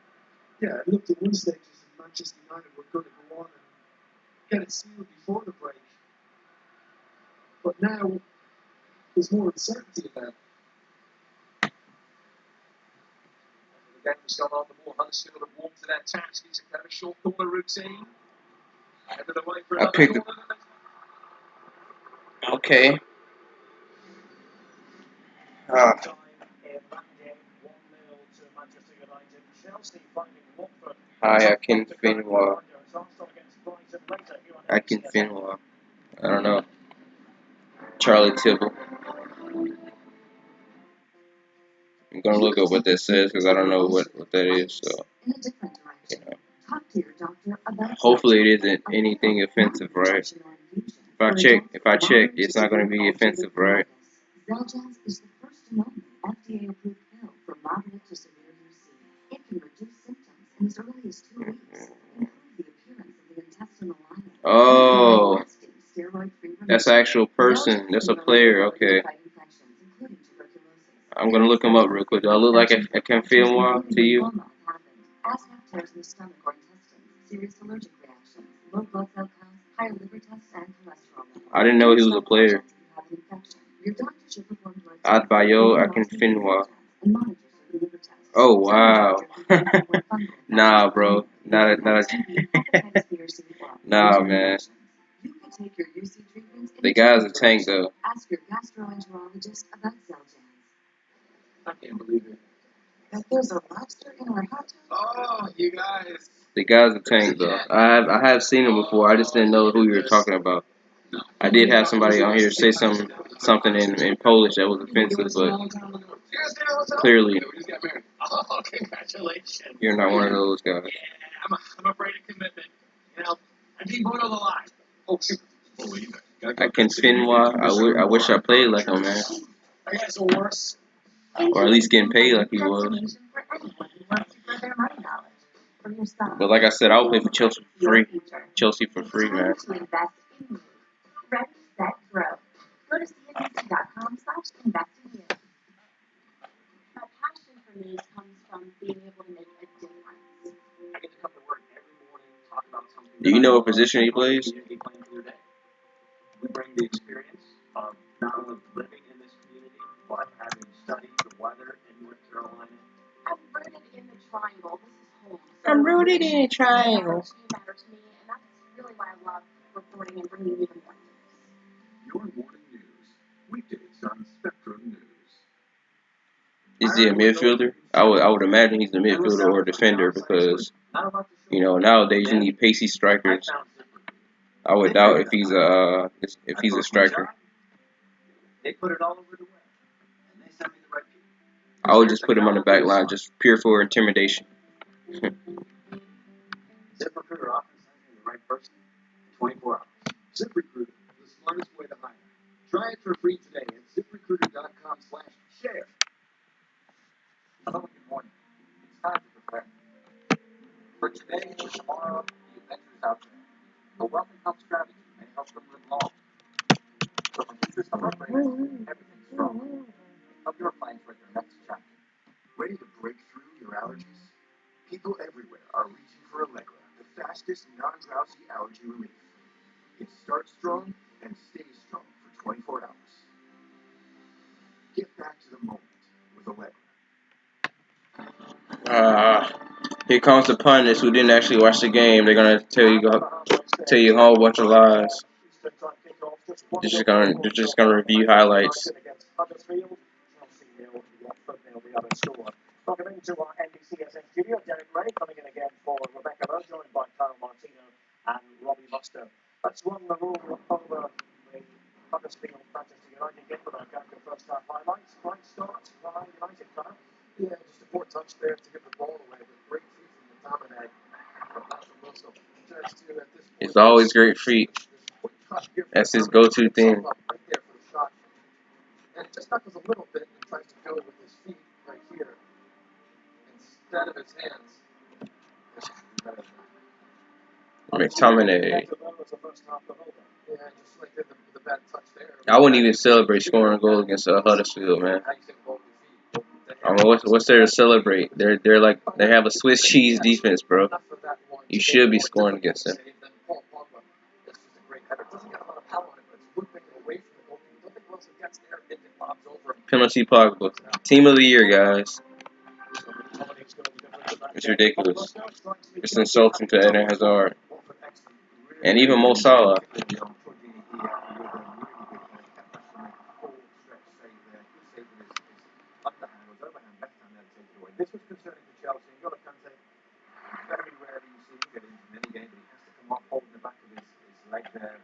I picked. Okay. Uh, Hi, I can Finwa. I don't know. Charlie Tibble. I'm gonna look up what that says because I don't know what that is. So, you know, hopefully it isn't anything offensive, right? If I check, it's not gonna be offensive, right? Oh, that's an actual person. That's a player. Okay. I'm gonna look him up real quick. Do I look like I can film well to you? I didn't know he was a player. Adbayo Akinfinwa. Oh wow. Nah, bro. Nah, man. The guy's a tank though. I can't believe it. Oh, you guys. The guy's a tank though. I have seen him before. I just didn't know who you were talking about. I did have somebody on here say something in Polish that was offensive, but clearly Oh, congratulations. you're not one of those guys. I'm afraid of commitment. You know, I need one on the line. Oh, shoot. Believe it. I can Finwa. I wish I played like him, man. I got some worse. Or at least getting paid like he was. But like I said, I'll play for Chelsea for free. Chelsea for free, man. I get to come to work every morning, talk about something. Do you know what position he plays? We bring the experience of not only living in this community, but having studied the weather in North Carolina. I'm rooted in a triangle. Your morning news, weekdays on Spectrum News. Is he a midfielder? I would imagine he's a midfielder or a defender because nowadays you need pacey strikers. I would doubt if he's a striker. They put it all over the web, and they sent me the right people. I would just put him on the back line, just pure for intimidation. ZipRecruiter often sends me the right person in 24 hours. ZipRecruiter, the smartest way to hire. Try it for free today at ZipRecruiter.com/share. Hello, good morning. It's time to prepare. For today or tomorrow, the adventure is out there. A wealthy health strategy may help them live long. So from interest to heartbreak, everything's strong. Help your plans for their next chapter. Ready to break through your allergies? People everywhere are reaching for Allegra, the fastest non-drowsy allergy relief. It starts strong and stays strong for 24 hours. Get back to the moment with Allegra. Here comes the pundits who didn't actually watch the game. They're gonna tell you a whole bunch of lies. They're just gonna review highlights. Welcome into our NBCSN studio. Derek Ray coming in again for Rebecca Rowe, joined by Carl Martino and Robbie Musto. Let's run the rule over the Huddersfield Manchester United game with our Gallagher first half highlights. Right start by United, Carl. Yeah, just a poor touch there to get the ball away, but great feet from McTominay. It's always great feet. That's his go-to thing. And it just knuckles a little bit and tries to go with his feet right here instead of his hands. McTominay. I wouldn't even celebrate scoring a goal against Huddersfield, man. I mean, what's there to celebrate? They have a Swiss cheese defense, bro. You should be scoring against them. Penalty Pogba. Team of the year, guys. It's ridiculous. It's insulting to Eden Hazard. And even Mo Salah. This was concerning for Chelsea. You've got to say, very rarely you see him get into any game, but he has to come off holding the back of his leg there,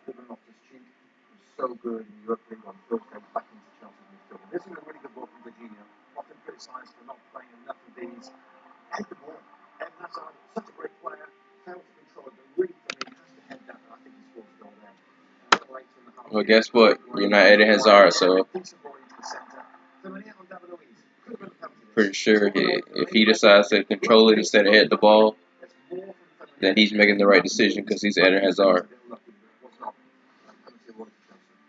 dribbling off his cheek. He was so good in the Europe League on Thursday back into Chelsea midfield. This is a really good ball from Virginia, often criticised for not playing enough of these. Head the ball. Eden Hazard, such a great player, failed to control it, but really for me, has to head that, and I think he scores a goal there. Well, guess what? You're not Eden Hazard, so Pretty sure if he decides to control it instead of hit the ball, then he's making the right decision because he's Eden Hazard.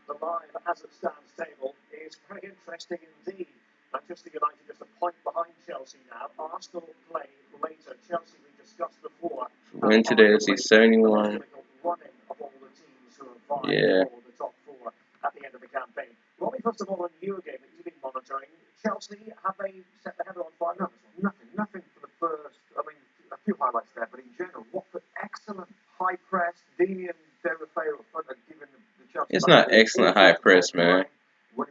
The line as it stands table is very interesting indeed. Manchester United just a point behind Chelsea now. Arsenal play later. Chelsea we discussed before. Win today, let's see, 71. Running of all the teams who have vying Yeah. for the top four at the end of the campaign. Robbie, first of all, on your game that you've been monitoring, Chelsea, have they set the header on fire? No, nothing for the first. I mean, a few highlights there, but in general, Watford excellent high press. Dini and Derafeo have given the Chelsea. It's not excellent high press, man. I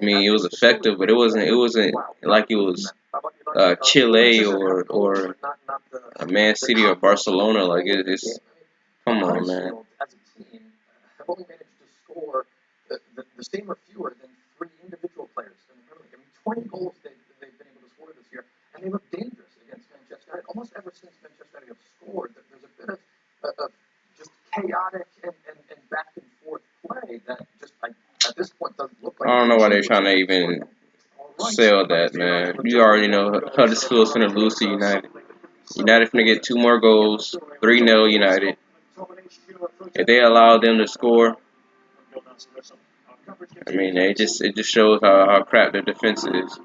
mean, it was effective, but it wasn't like it was Chile or Man City or Barcelona. Like it's come on, man. As a team, have only managed to score the same or fewer than 3 individual players in the Premier League. I mean, 20 goals they've been able to score this year, and they look dangerous against Manchester United. Almost ever since Manchester United have scored, there's a bit of just chaotic and back and forth play that just at this point doesn't look like. I don't know why they're trying to even sell that, man. You already know Huddersfield's gonna lose to United. United finna get 2 more goals, 3-0 United. If they allow them to score, I mean, it just shows how crap their defense is.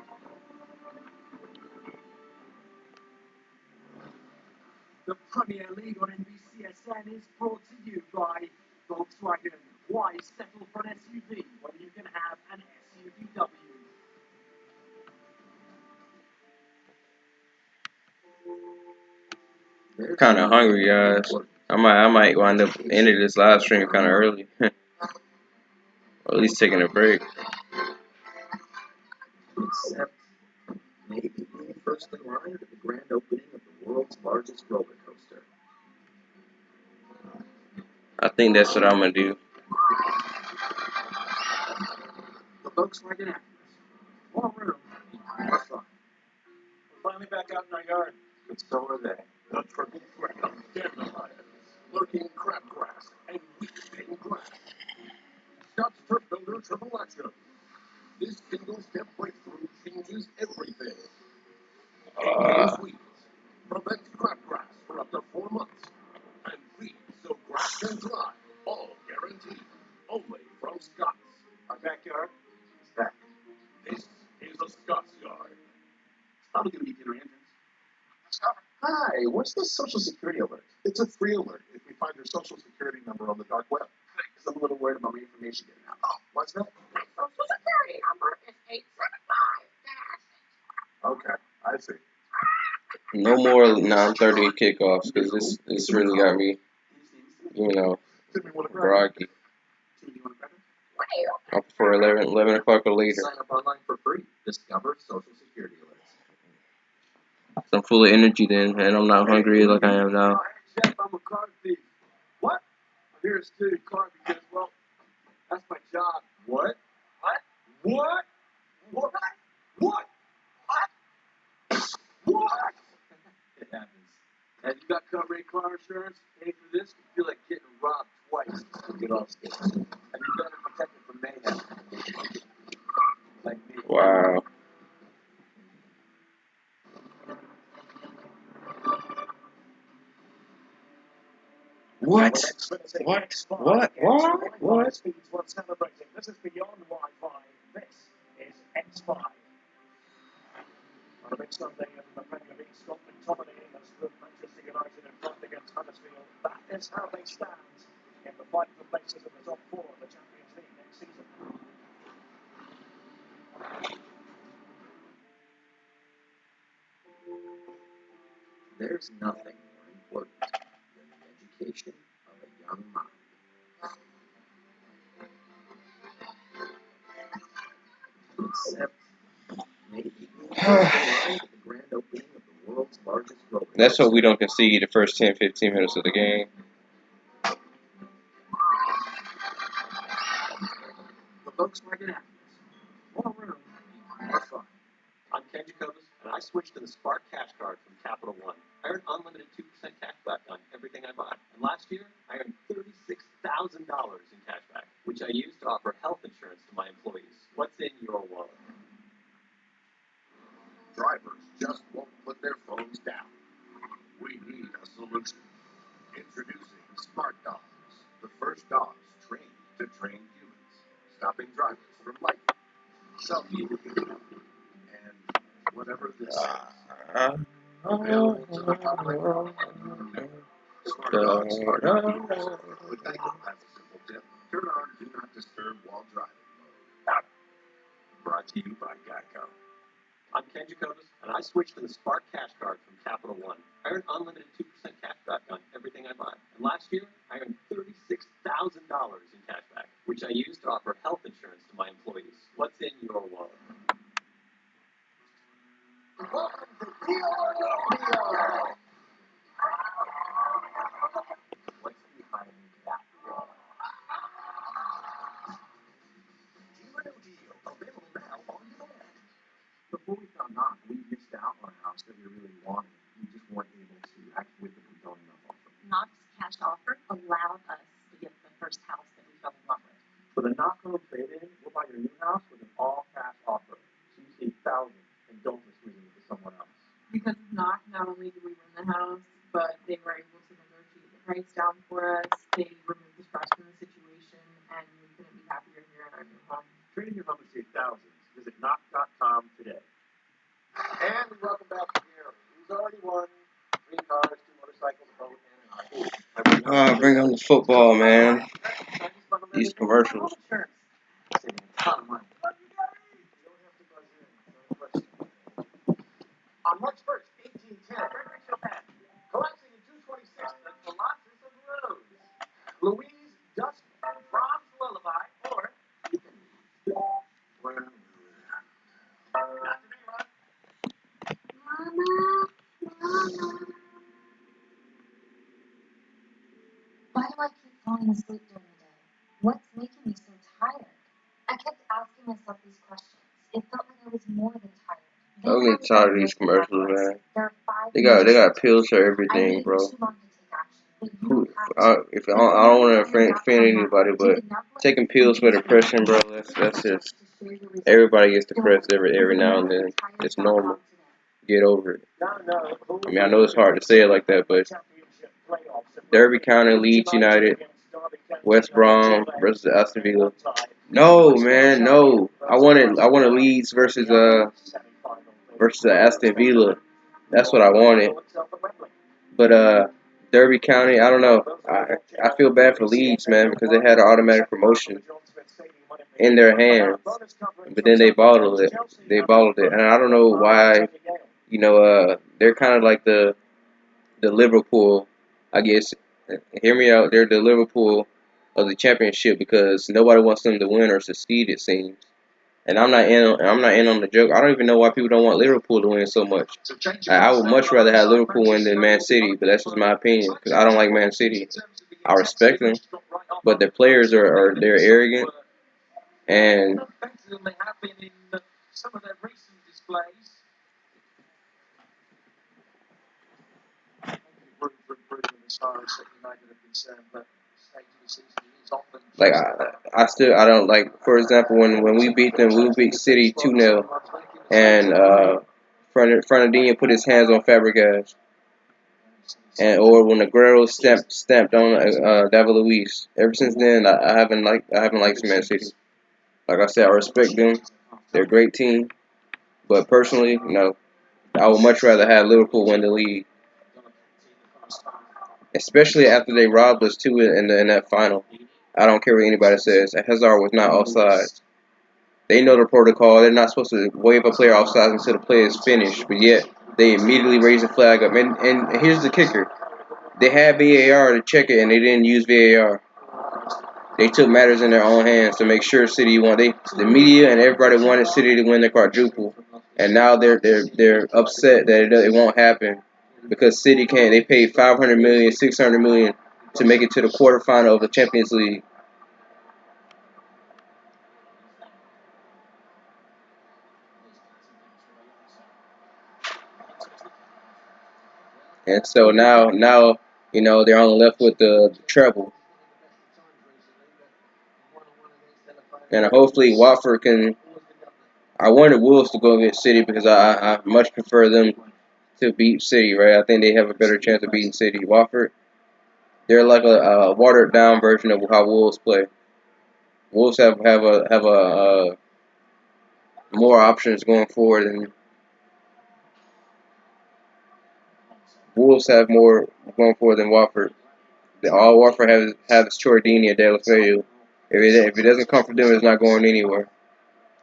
The Premier League on NBCSN is brought to you by Volkswagen. Why settle for an SUV when you can have an SUVW? Kind of hungry, guys. I might wind up ending this live stream kind of early, or at least taking a break. Except maybe being first in line at the grand opening of the world's largest roller coaster. I think that's what I'm gonna do. The Volkswagen Actors. More room, more fun. We're finally back out in our yard. But so are they. The triple threat of dandelions, lurking crabgrass, and weeping grass. Scott's Turf Builder Triple Action. This single-step breakthrough changes everything. Contains weeds, prevents crabgrass for up to 4 months, and feeds so grass can thrive. All guaranteed. Only from Scott's. Our backyard is back. This is a Scott's yard. It's probably going to be dinner entrance. Hi, what's the Social Security alert? It's a free alert if we find your Social Security number on the dark web. Because I'm a little worried about my information getting out. Oh, what's that? My Social Security number is 875-. Okay, I see. No more 9:30 kickoffs because this really got me, groggy. I prefer 11 o'clock or later. Sign up online for free. Discover Social Security alerts. I'm full of energy then, and I'm not hungry like I am now. Chef, I'm a car thief. What? I'm here to steal your car because, well, that's my job. What? What? What? What? What? It happens. Have you got covered car insurance? Pay for this? You feel like getting robbed twice. Get off stage. Have you done it protected from mayhem? Like me. Wow. What? This is beyond Wi-Fi. This is X5. On a big Sunday in the Premier League, Scotland dominating us with Manchester United in front against Huddersfield. That is how they stand in the fight for places in the top 4 of the Champions League next season. There's nothing more important than the education of a young mind. Except maybe the grand opening of the world's largest roller coaster. That's what we don't concede the first 10, 15 minutes of the game. The Volkswagen Actors. More room, more fun. I'm Ken Jacobus, and I switched to the Spark Cash Card from Capital One. I earned unlimited 2% cash back on everything I buy. And last year, I earned $36,000 in cash back, which I used to offer health insurance to my employees. What's in your wallet? Introducing Smart Dogs, the first dogs trained to train humans, stopping drivers from life, selfie and whatever this is. Available to the public. Smart dogs are not humans, but they all have a simple tip. Turn on Do Not Disturb while driving mode. Brought to you by Geico. I'm Ken Jacobus, and I switched to the Spark Cash Card from Capital One. I earned unlimited 2% cash back on everything I buy. And last year, I earned $36,000 in cash back, which I used to offer health insurance to my employees. What's in your wallet? Welcome to Deal. What's behind that wall? Deal, available now on demand. Before we found Knox, we missed out on a house that we really wanted. We just weren't able to act with the compelling enough offer. Knox cash offer allowed us to get the first house that we fell in love with. For the Knox home trade-in, we'll buy your new house with an all-cash offer. So you save thousands and don't mislead it to someone else. Because not only did we win the house, but they were able to negotiate the price down for us. They removed the stress from the situation, and we couldn't be happier here in our new home. Trading your home to save thousands. Visit knox.com today. And we welcome back Gary, who's already won 3 cars, 2 motorcycles, a boat, and an RV. Bring on the football, man. These commercials. On March 1st, 1810, collapsing in 226, the Colossus of Rhodes. Louise Dusk, Brahms' Lullaby, or not to be run. Mama. Why do I keep falling asleep during the day? What's making me so tired? I kept asking myself these questions. It felt like I was more than tired. I'm getting tired of these commercials, man. They got pills for everything, bro. If I don't want to offend anybody, but taking pills for depression, bro, that's just everybody gets depressed every now and then. It's normal. Get over it. I mean, I know it's hard to say it like that, but Derby County, Leeds United, West Brom versus Aston Villa. No, man, no. I wanted Leeds versus Aston Villa. That's what I wanted. But Derby County, I don't know. I feel bad for Leeds, man, because they had an automatic promotion in their hands, but then they bottled it. And I don't know why. They're kind of like the Liverpool, I guess. Hear me out. They're the Liverpool of the championship because nobody wants them to win or succeed. It seems. And I'm not in on the joke. I don't even know why people don't want Liverpool to win so much. I would much rather have Liverpool win than Man City, but that's just my opinion because I don't like Man City. I respect them, but their players they're arrogant and Some of their recent displays. like I don't like. For example, when we beat them, we beat City 2-0, and Fernandinho put his hands on Fabregas, or when Aguero stamped on David Luiz. Ever since then, I haven't liked Man City. Like I said, I respect them. They're a great team, but personally, no. I would much rather have Liverpool win the league, especially after they robbed us too in that final. I don't care what anybody says. Hazard was not offside. They know the protocol. They're not supposed to wave a player offside until the play is finished, but yet they immediately raise the flag up. And here's the kicker: they had VAR to check it, and they didn't use VAR. They took matters in their own hands to make sure City won. The media and everybody wanted City to win the quadruple, and now they're upset that it won't happen because City can't. They paid 500 million, 600 million to make it to the quarterfinal of the Champions League. And so now they're only left with the treble, and hopefully Watford can. I wanted Wolves to go against City because I much prefer them to beat City, right? I think they have a better chance of beating City. Watford, They're like a watered down version of how Wolves play. Wolves have more options going forward, and Wolves have more going forward than Watford. All Watford have is Chordini and Deulofeu. If it doesn't come from them, it's not going anywhere.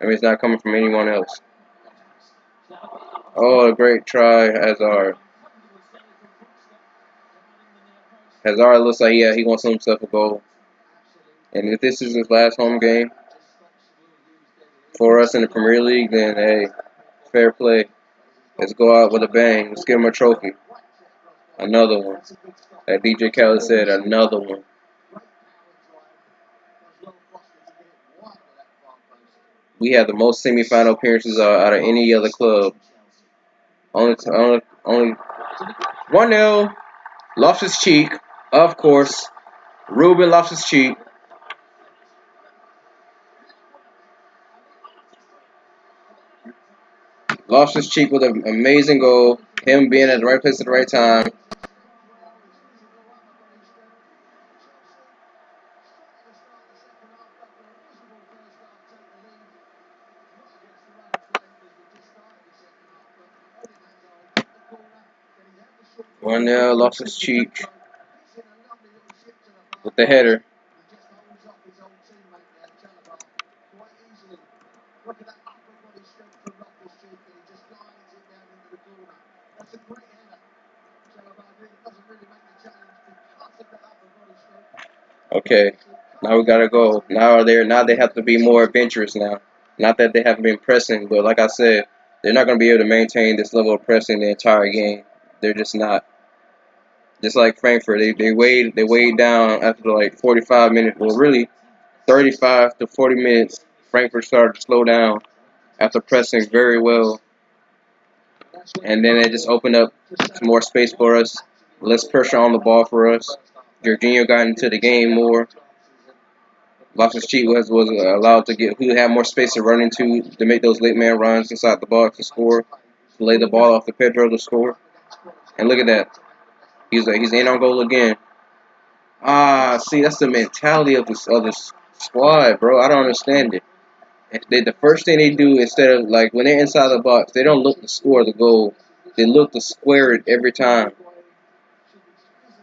I mean, it's not coming from anyone else. Oh, a great try, Hazard. Hazard looks like he wants himself a goal. And if this is his last home game for us in the Premier League, then hey, fair play. Let's go out with a bang. Let's give him a trophy. Another one. As DJ Khaled said, another one. We have the most semifinal appearances out of any other club. Only 1-0. Loftus Cheek, of course. Ruben Loftus Cheek. Loftus Cheek with an amazing goal. Him being at the right place at the right time. One 0 Loftus Cheek with the header. Okay, now we gotta go. Now they have to be more adventurous now. Not that they haven't been pressing, but like I said, they're not gonna be able to maintain this level of pressing the entire game. They're just not. Just like Frankfurt, they weighed down after like 45 minutes. Well, really, 35 to 40 minutes. Frankfurt started to slow down after pressing very well, and then it just opened up some more space for us. Less pressure on the ball for us. Jorginho got into the game more. Loftus Cheek was allowed to get, he had more space to run into to make those late man runs inside the box to score, to lay the ball off to Pedro to score. And look at that, he's in on goal again. See, that's the mentality of this squad, bro. I don't understand it. The first thing they do instead of like when they're inside the box, they don't look to score the goal. They look to square it every time.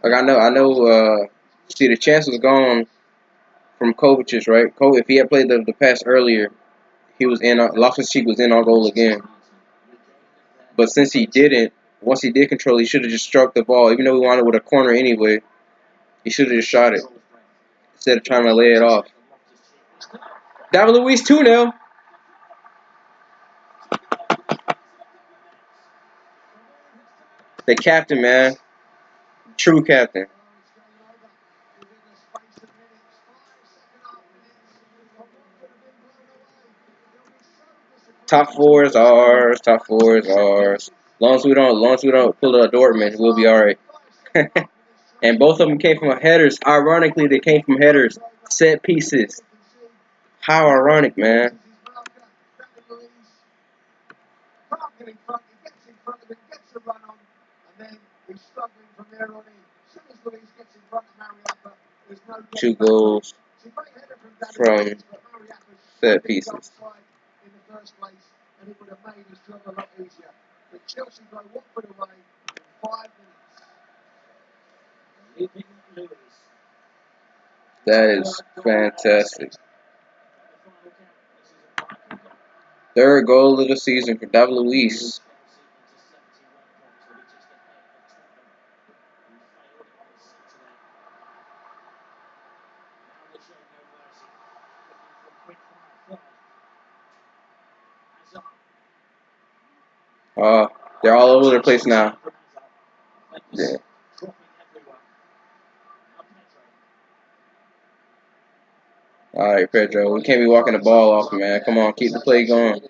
Like I know. See, the chance was gone from Kovacic's, right? If he had played the pass earlier, he was in. Loftus Cheek was in on goal again. But since he didn't, once he did control, he should have just struck the ball. Even though he wanted with a corner anyway, he should have just shot it instead of trying to lay it off. David Luiz 2-0. The captain, man. True captain. Top four is ours. Top four is ours. Long as we don't pull a Dortmund, we'll be all right. And both of them came from headers. Ironically, they came from headers, set pieces. How ironic, man. Two goals from set pieces. That is fantastic. Third goal of the season for David Luiz. They're all over the place now. Yeah. All right, Pedro. We can't be walking the ball off, man. Come on, keep the play going.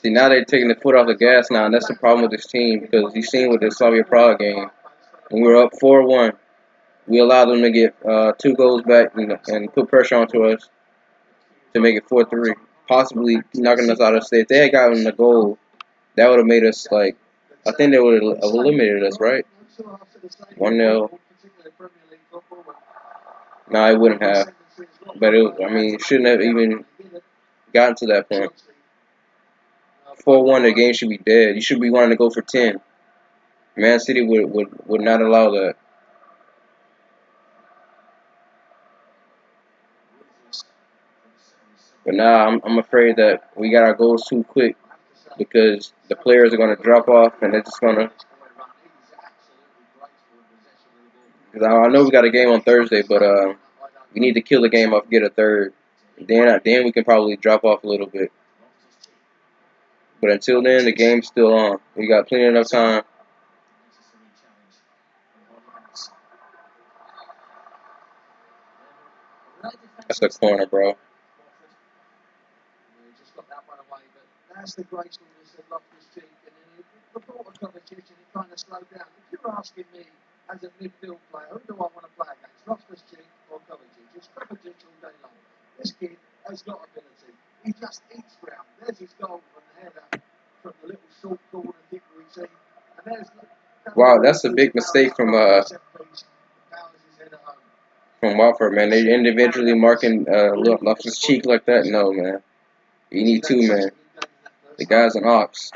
See, now they're taking the foot off the gas now, and that's the problem with this team because you've seen with the Slavia Prague game, when we were up 4-1, we allowed them to get 2 goals back and put pressure onto us to make it 4-3, possibly knocking us out of state. If they had gotten the goal, that would have made us like, I think they would have eliminated us, right? 1-0. No, I wouldn't have. But I mean, it shouldn't have even gotten to that point. 4-1, the game should be dead. You should be wanting to go for 10. Man City would not allow that. But now I'm afraid that we got our goals too quick because the players are going to drop off and they're just going to. Because I know we got a game on Thursday, but we need to kill the game off, get a third. Then we can probably drop off a little bit. But until then, the game's still on. We got plenty enough time. That's a corner, bro. That's the gracefulness of Loftus-Cheek, and then the thought of Kovacic, and he kind of slowed down. If you're asking me as a midfield player, who do I want to play against, Loftus-Cheek or Kovacic? It's Kovacic all day long. This kid has got ability. He just eats ground. There's his goal from the header, from the little short corner kick we see, and there's. Wow, that's a big mistake from Watford, man. They individually marking Loftus-Cheek like that. No, man. You need two, man. The guy's an ox.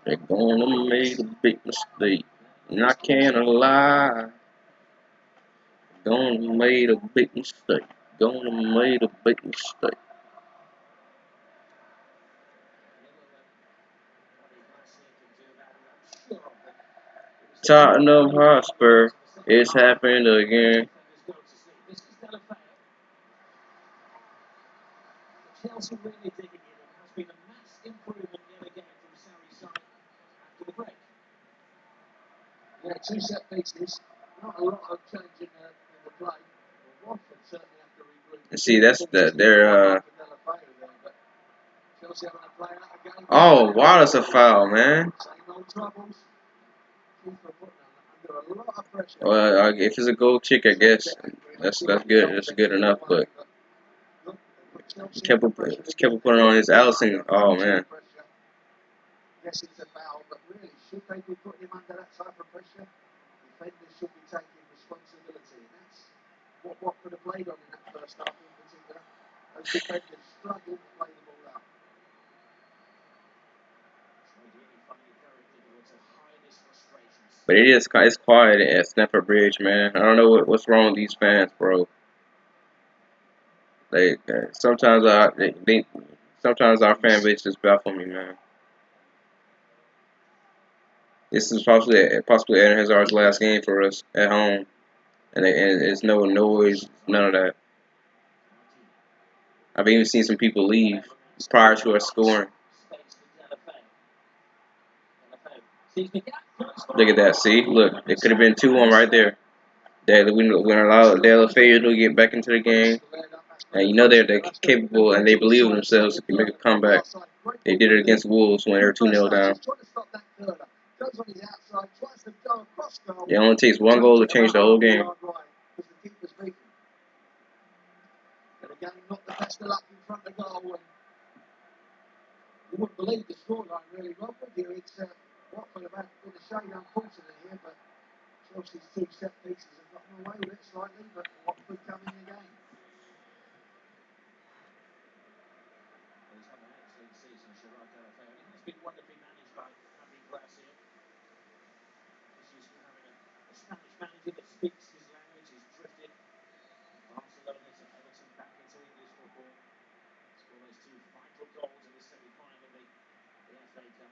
They're gonna make a big mistake. And I can't lie. Gonna made a big mistake. Gonna made a big mistake. Tottenham Hotspur. It's happened again. Chelsea really digging in. It has been a mass improvement yet again from Sarri's side after the break. Yeah, two set pieces. Not a lot of change in the play. Well, Watford certainly have to regroup. See, that's their Oh, wow, that's a foul, man. Well, if it's a goal kick, I guess that's good. That's good enough. But kept putting on his Allison. Oh man. Yes, it's a foul, but really, should they be putting him under that type of pressure? Defenders should be taking responsibility, and that's what Watford have played on in that first half in particular. Those defenders struggled to play the ball out. But it's quiet at Stamford Bridge, man. I don't know what's wrong with these fans, bro. Sometimes sometimes our fan base just baffle me, man. This is possibly Eden Hazard's last game for us at home, and it's no noise, none of that. I've even seen some people leave prior to us scoring. Look at that. See, look, it could have been 2-1 right there. We're gonna allow Dale Fayer to get back into the game, and you know they're capable and they believe in themselves to make a comeback. They did it against Wolves when they were 2-0 down. It only takes one goal to change the whole game. You wouldn't believe the scoreline really, Rob, would you? It's Watford have been a shade unfortunate here, but Chelsea's two set pieces have gotten away with it slightly, but Watford come in the game. He's had an excellent season, Gerard Deulofeu. He's been wonderfully managed by Andy Glacier. He's used to having a Spanish manager that speaks his language, he's drifted Barcelona to Everton back into English football. Scored those two vital goals in the semi-final of the FA Cup.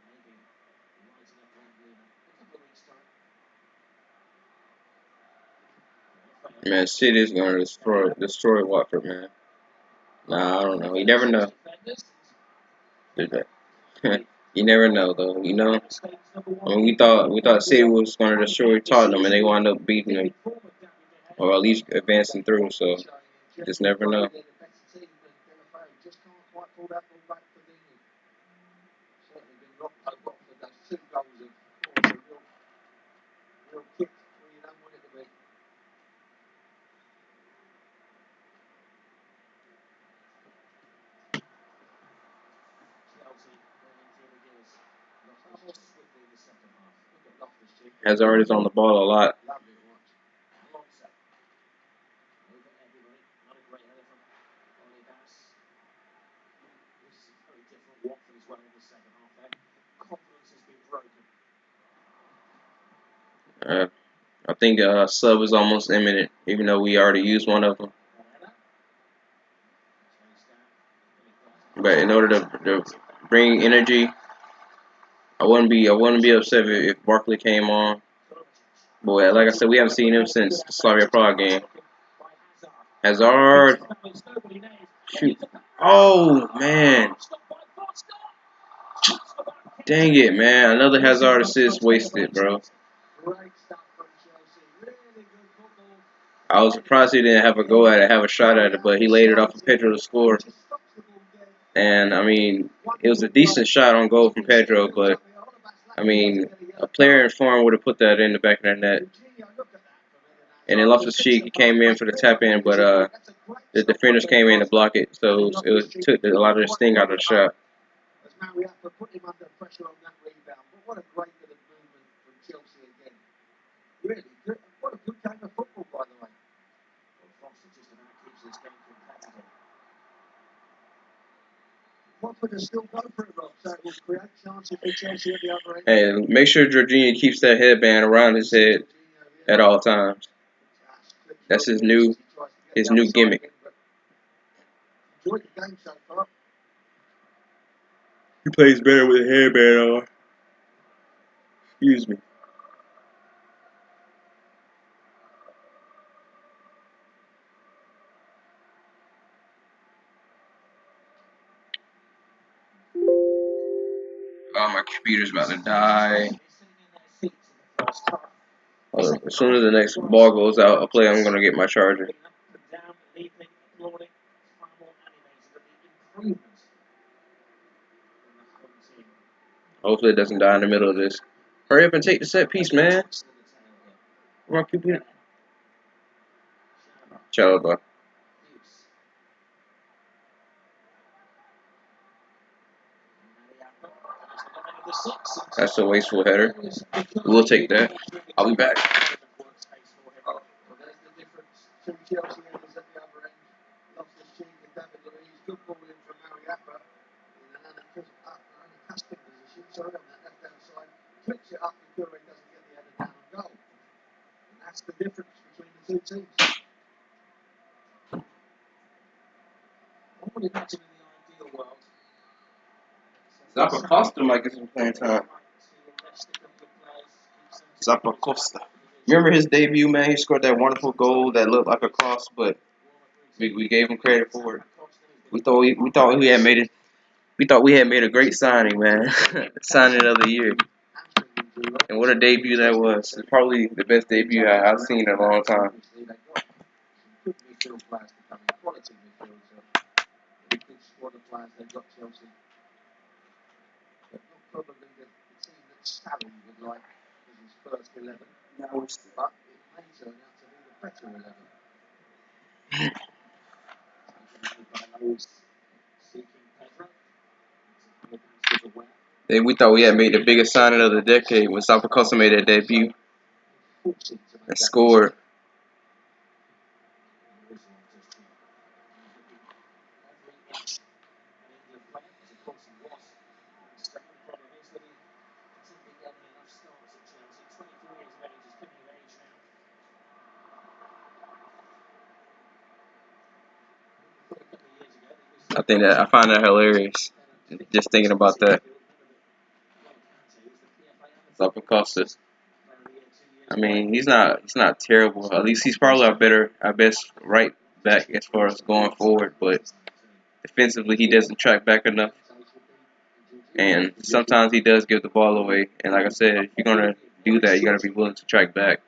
Maybe lighting up Wembley in a couple of weeks' time. Man, City's gonna destroy Watford, man. Nah, I don't know. You never know. You never know, though. You know, I mean, we thought City was gonna destroy Tottenham, and they wound up beating them, or at least advancing through. So, just never know. Hazard is on the ball a lot. I think sub is almost imminent, even though we already used one of them. But in order to bring energy, I wouldn't be upset if Barkley came on. But like I said, we haven't seen him since the Slavia Prague game. Hazard, shoot! Oh man, dang it, man! Another Hazard assist wasted, bro. I was surprised he didn't have a go at it, have a shot at it, but he laid it off of Pedro to score. And I mean, it was a decent shot on goal from Pedro, but I mean, a player in form would have put that in the back of their net. And then Loftus-Cheek, he came in for the tap in, but the defenders came in to block it, so it took a lot of the sting out of the shot. And make sure Jorginho keeps that headband around his head at all times. That's his new gimmick. He plays better with a headband on. Excuse me. Oh, my computer's about to die. As soon as the next ball goes out, I'm gonna get my charger. Hopefully it doesn't die in the middle of this. Hurry up and take the set piece, man. Come on, computer. Chalaba. That's a wasteful header. We'll take that. I'll be back. Zappacosta might get some playing time. Zappacosta. Remember his debut, man? He scored that wonderful goal that looked like a cross, but we gave him credit for it. We thought we had made a great signing, man. Signing of the year. And what a debut that was. It's probably the best debut I've seen in a long time. And we thought we had made the biggest signing of the decade when Zappacosta made that debut and scored. I find that hilarious. Just thinking about that. Zappacosta. I mean, he's not terrible. At least he's probably our best right back as far as going forward. But defensively, he doesn't track back enough, and sometimes he does give the ball away. And like I said, if you're gonna do that, you gotta be willing to track back.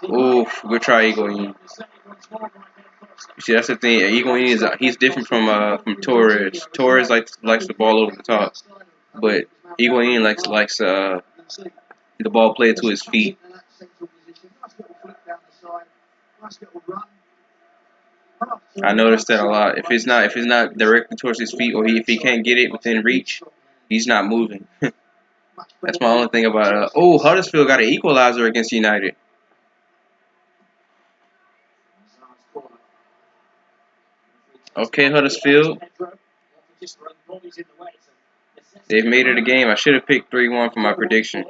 Oof, good try, Higuain. You see, that's the thing. Higuain he's different from Torres. Torres likes the ball over the top, but Higuain likes the ball played to his feet. I noticed that a lot. If it's not directly towards his feet, or if he can't get it within reach, he's not moving. That's my only thing about it. Oh, Huddersfield got an equalizer against United. Okay, Huddersfield. They've made it a game. I should have picked 3-1 for my prediction.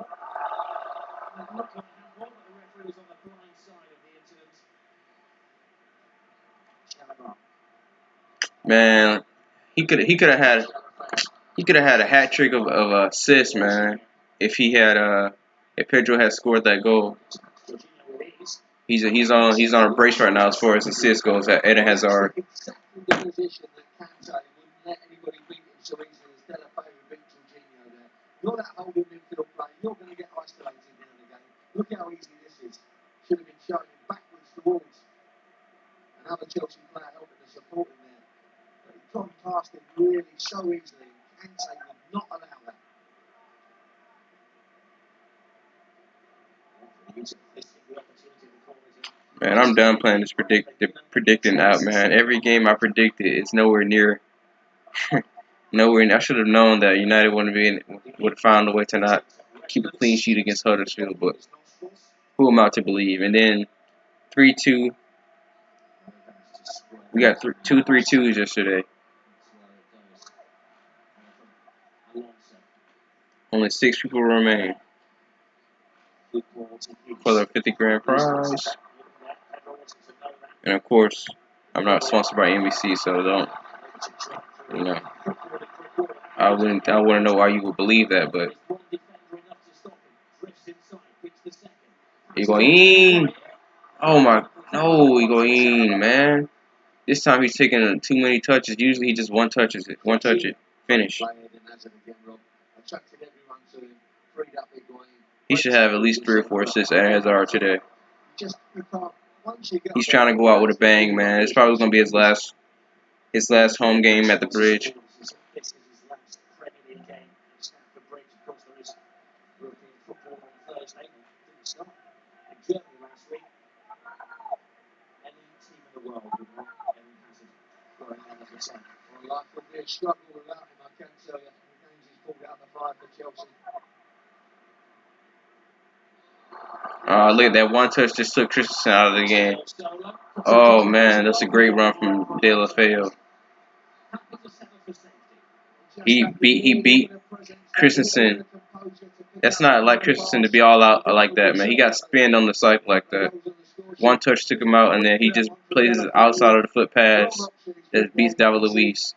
Man, he could have had a hat trick of assists, man. If Pedro had scored that goal. He's on a brace right now as far as assists goes at Eden Hazard. You're that holding midfield player. You're going to get isolated now and again. Look how easy this is. Should have been showing him backwards towards another Chelsea player helping the support him there. But he gone past him really so easily. Kante would not allow that. Man, I'm done playing this predicting out, man. Every game I predicted is nowhere near. Nowhere. I should have known that United would have found a way to not keep a clean sheet against Huddersfield, but who am I to believe? And then 3-2. We got 2-3-2s yesterday. Only 6 people remain for the 50 grand prize. And of course, I'm not sponsored by NBC, so don't, you know, I wouldn't know why you would believe that, but Higuain. Oh my, no, Higuain, man. This time he's taking too many touches. Usually he just one touch it, finish. He should have at least 3 or 4 assists at Hazard today. He's trying to go out with a bang, man. It's probably gonna be his last home game at the Bridge. Look at that one touch just took Christensen out of the game. Oh man, that's a great run from De La Feo. He beat Christensen. That's not like Christensen to be all out like that, man. He got spinned on the cycle like that. One touch took him out, and then he just plays his outside of the foot pass that beats David Luiz.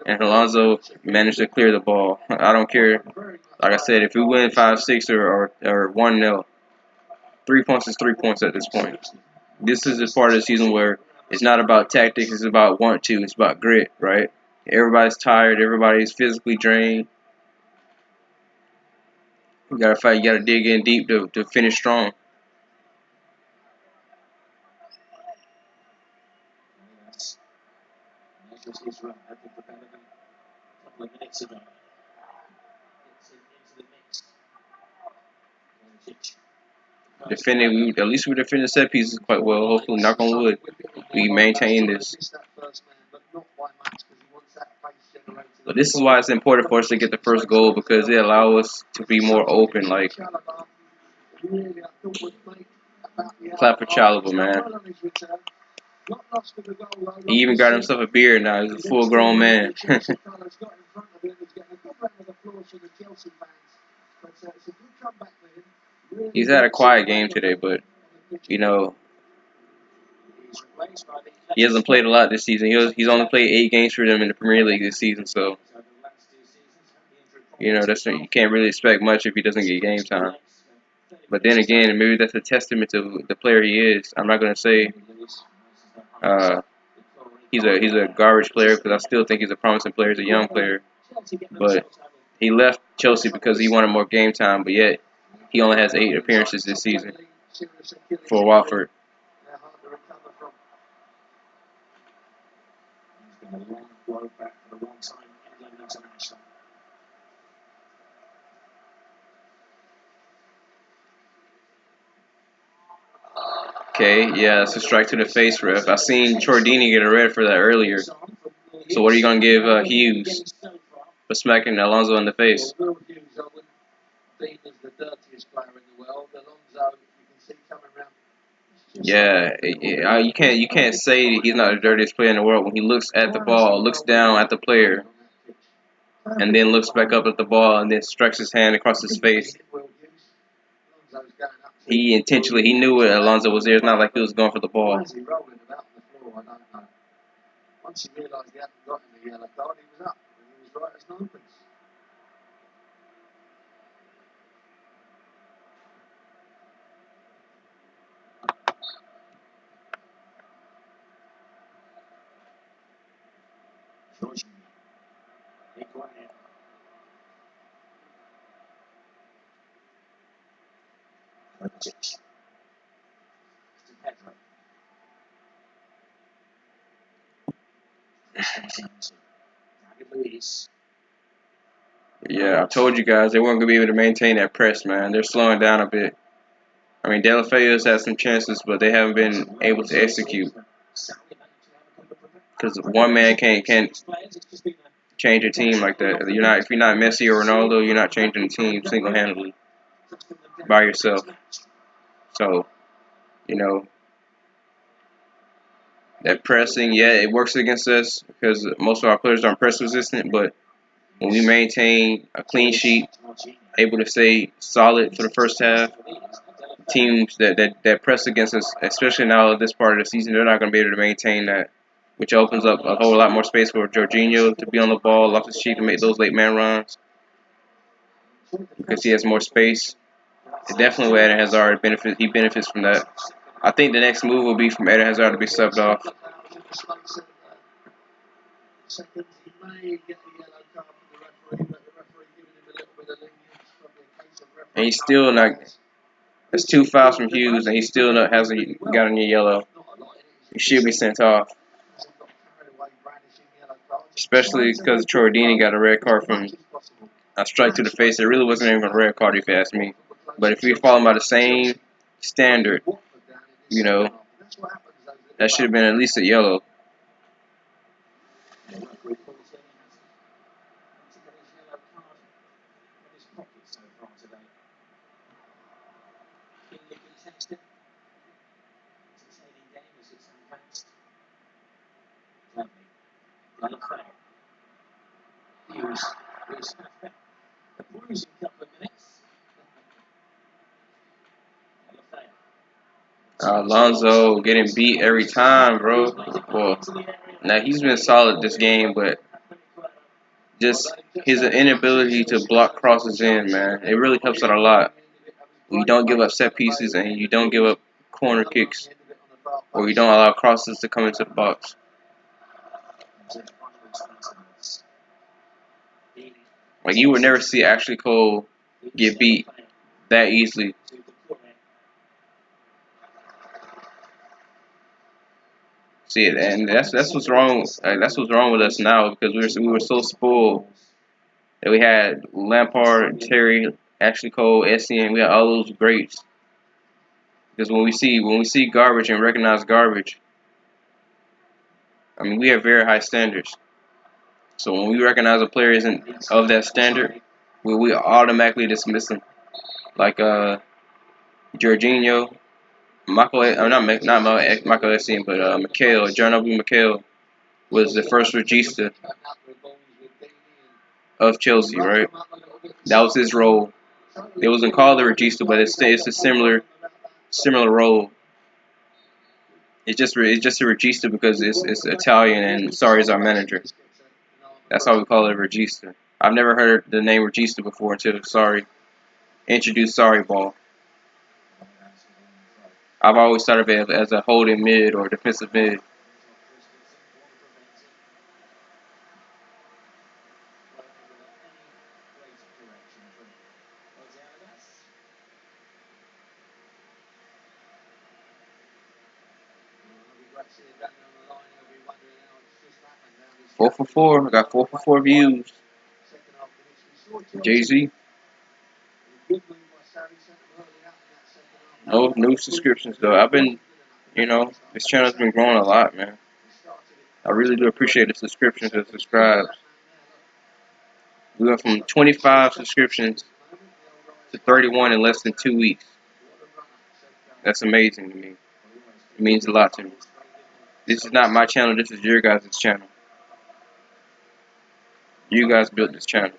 And Alonso managed to clear the ball. I don't care. Like I said, if we win 5-6 or 1-0, 3 points is 3 points at this point. This is the part of the season where it's not about tactics, it's about want to, it's about grit, right? Everybody's tired, everybody's physically drained. You gotta fight, you gotta dig in deep to finish strong. At least we defended set pieces quite well. Hopefully, knock on wood, we maintain this. But this is why it's important for us to get the first goal, because it allows us to be more open. Like, clap for Chalobah, man. He even got himself a beard now. He's a full-grown man. He's had a quiet game today, but, you know, he hasn't played a lot this season. He's only played 8 games for them in the Premier League this season, so, you know, you can't really expect much if he doesn't get game time. But then again, maybe that's a testament to the player he is. I'm not going to say he's a garbage player, because I still think he's a promising player. He's a young player. But he left Chelsea because he wanted more game time, but yet he only has 8 appearances this season for Watford. Okay, yeah, it's a strike to the face, ref. I seen Chordini get a red for that earlier. So what are you going to give Hughes? for smacking Alonso in the face. Well, Will Hughes, I wouldn't deem as the dirtiest player in the world. Alonso, you can see coming round. Yeah, you can't say he's not the dirtiest player in the world when he looks at the ball, looks down at the player, and then looks back up at the ball and then stretches his hand across his face. He intentionally, he knew it. Alonso was there. It's not like he was going for the ball. Why is he rolling about on the floor? I don't know. Once he realised he hadn't got him the yellow card, he was up and he was right as ninepence. Yeah, I told you guys they weren't going to be able to maintain that press, man. They're slowing down a bit. I mean, De La Fea's had some chances, but they haven't been able to execute. Because one man can't change a team like that. If you're not Messi or Ronaldo, you're not changing the team single-handedly by yourself. So, you know, that pressing, yeah, it works against us because most of our players aren't press resistant. But when we maintain a clean sheet, able to stay solid for the first half, teams that press against us, especially now at this part of the season, they're not going to be able to maintain that, which opens up a whole lot more space for Jorginho to be on the ball, off the sheet to make those late man runs because he has more space. Definitely, where Eden Hazard benefits from that. I think the next move will be from Eden Hazard to be subbed off. And he's still not. That's 2 fouls from Hughes, and he still not hasn't got any yellow. He should be sent off. Especially because Troydini got a red card from a strike to the face. It really wasn't even a red card if you ask me. But if we follow by the same standard, you know, that should have been at least a yellow. Alonso getting beat every time, bro. Well, now he's been solid this game, but just his inability to block crosses in, man, it really helps out a lot. You don't give up set pieces and you don't give up corner kicks, or you don't allow crosses to come into the box. Like you would never see Ashley Cole get beat that easily. See it, and that's what's wrong. That's what's wrong with us now because we were so spoiled that we had Lampard, Terry, Ashley Cole, Essien. We had all those greats. Because when we see garbage and recognize garbage, I mean we have very high standards. So when we recognize a player isn't of that standard, we automatically dismiss them. Like Jorginho, Michael Essien, but Mikhail, Jarnobu Mikhail was the first regista of Chelsea, right? That was his role. It wasn't called the regista, but it's a similar role. It's just a regista because it's Italian and Sarri is our manager. That's how we call it, regista. I've never heard the name regista before until Sarri introduced Sarri ball. I've always thought of it as a holding mid or defensive mid. Four for four. I got 4 for 4 views. Jay-Z. No new subscriptions though. This channel's been growing a lot, man. I really do appreciate the subscriptions and subscribes. We went from 25 subscriptions to 31 in less than 2 weeks. That's amazing to me. It means a lot to me. This is not my channel. This is your guys' channel. You guys built this channel.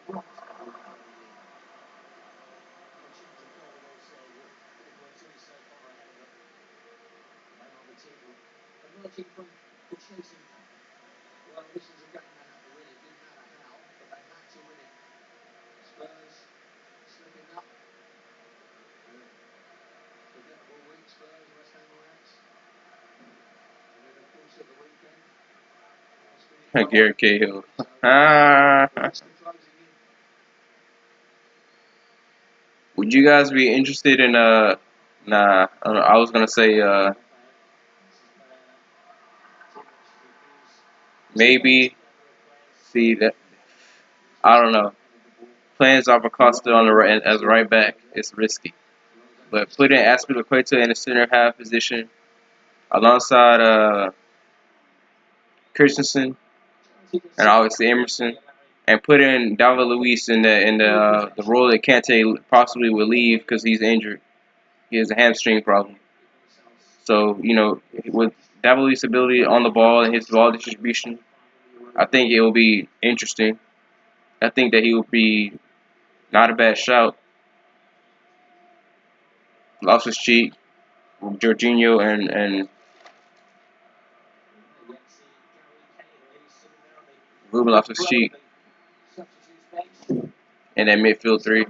Gary Cahill. Would you guys be interested in nah, I was gonna say maybe see that I don't know. Playing Zappacosta on the right as a right back is risky. But put in Aspilicueta in the center half position alongside Christensen and obviously Emerson, and put in David Luiz in the role that Kante possibly will leave because he's injured. He has a hamstring problem. So with David Luiz's ability on the ball and his ball distribution, I think it will be interesting. I think that he will be not a bad shout. Loftus Cheek, Jorginho, and Ruben Loftus Cheek in that midfield three.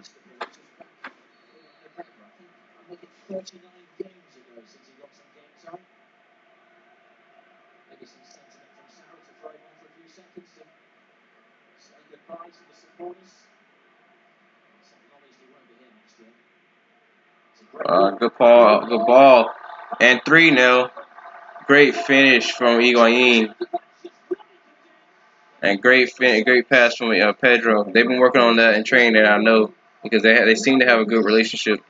Good ball, and 3-0. Great finish from Higuain, and great pass from Pedro. They've been working on that in training, I know, because they seem to have a good relationship.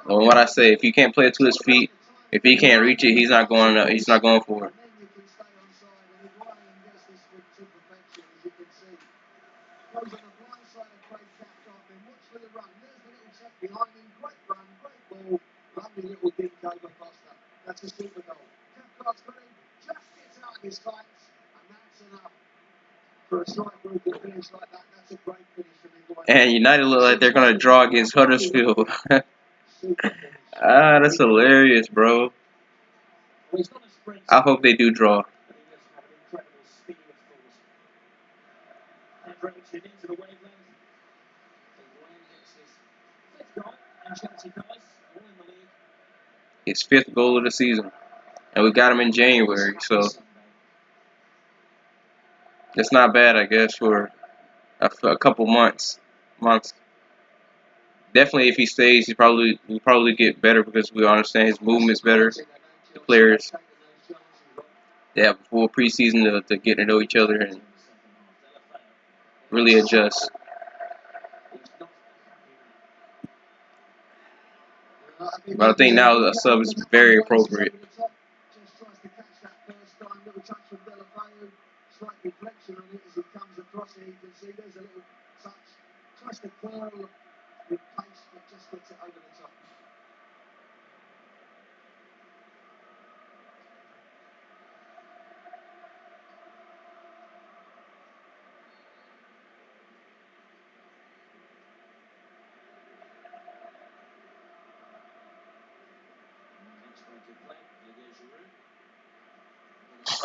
And what I say, if you can't play it to his feet, if he can't reach it, he's not going. He's not going for it. And United look like they're gonna draw against Huddersfield. That's hilarious, bro. I hope they do draw. His 5th goal of the season, and we got him in January, so it's not bad, I guess, for a couple months. Definitely, if he stays, he'll probably get better because we understand his movement's better. The players, they have a full preseason to get to know each other and really adjust. But I think now a sub is very appropriate.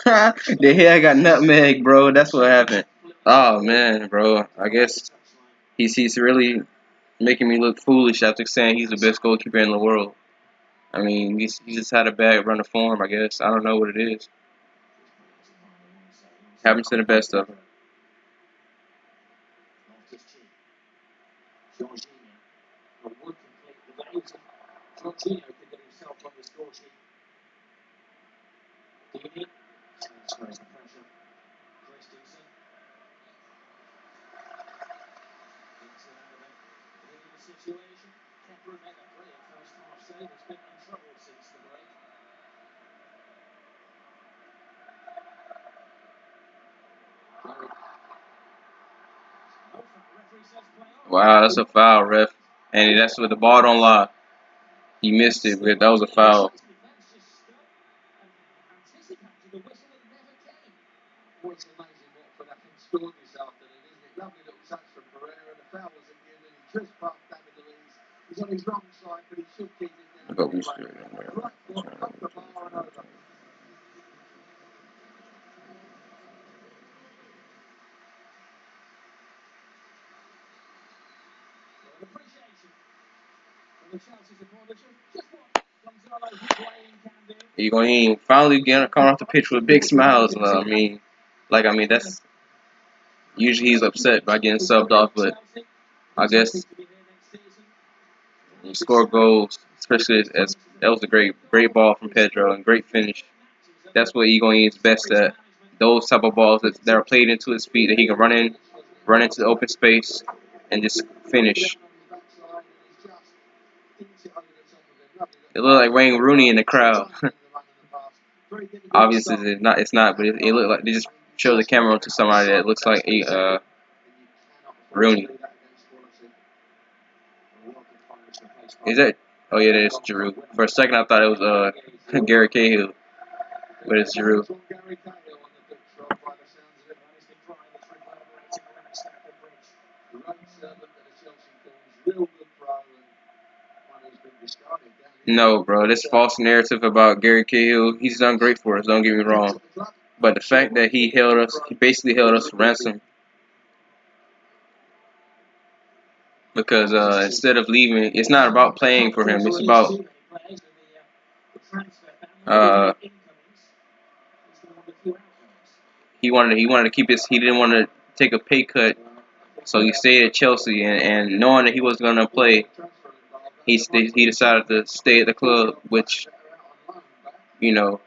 The hell got nutmeg, bro. That's what happened. Oh man, bro. I guess he's really making me look foolish after saying he's the best goalkeeper in the world. I mean, he just had a bad run of form, I guess. I don't know what it is. Haven't seen the best of him. Wow, that's a foul, ref. And that's with the ball don't lie. He missed it, but that was a foul. Well, it's amazing Watford have scored this afternoon, isn't it? Lovely little touch from Pereira. The foul wasn't given. He trips past David Luiz. He's on his wrong side, but he should keep it down. Go Anyway, straight in there. right foot, off the bar and over. An appreciation for the Chelsea supporters. Just what Gonzalo Higuain can do. Higuain finally getting coming off the pitch with big smiles. I mean, that's usually he's upset by getting subbed off, but I guess you score goals, especially as that was a great ball from Pedro and great finish. That's what Higuain is best at. Those type of balls that are played into his feet that he can run into the open space, and just finish. It looked like Wayne Rooney in the crowd. Obviously, it's not, but it looked like they just showed the camera to somebody that looks like a Rooney. Is that? Oh yeah, that is Giroud. For a second, I thought it was Gary Cahill, but it's Giroud. No, bro, this false narrative about Gary Cahill, he's done great for us, don't get me wrong. But the fact that he basically held us ransom. Because instead of leaving, it's not about playing for him, it's about uh, he wanted to keep he didn't want to take a pay cut, so he stayed at Chelsea, and knowing that he wasn't going to play, he decided to stay at the club, which, you know,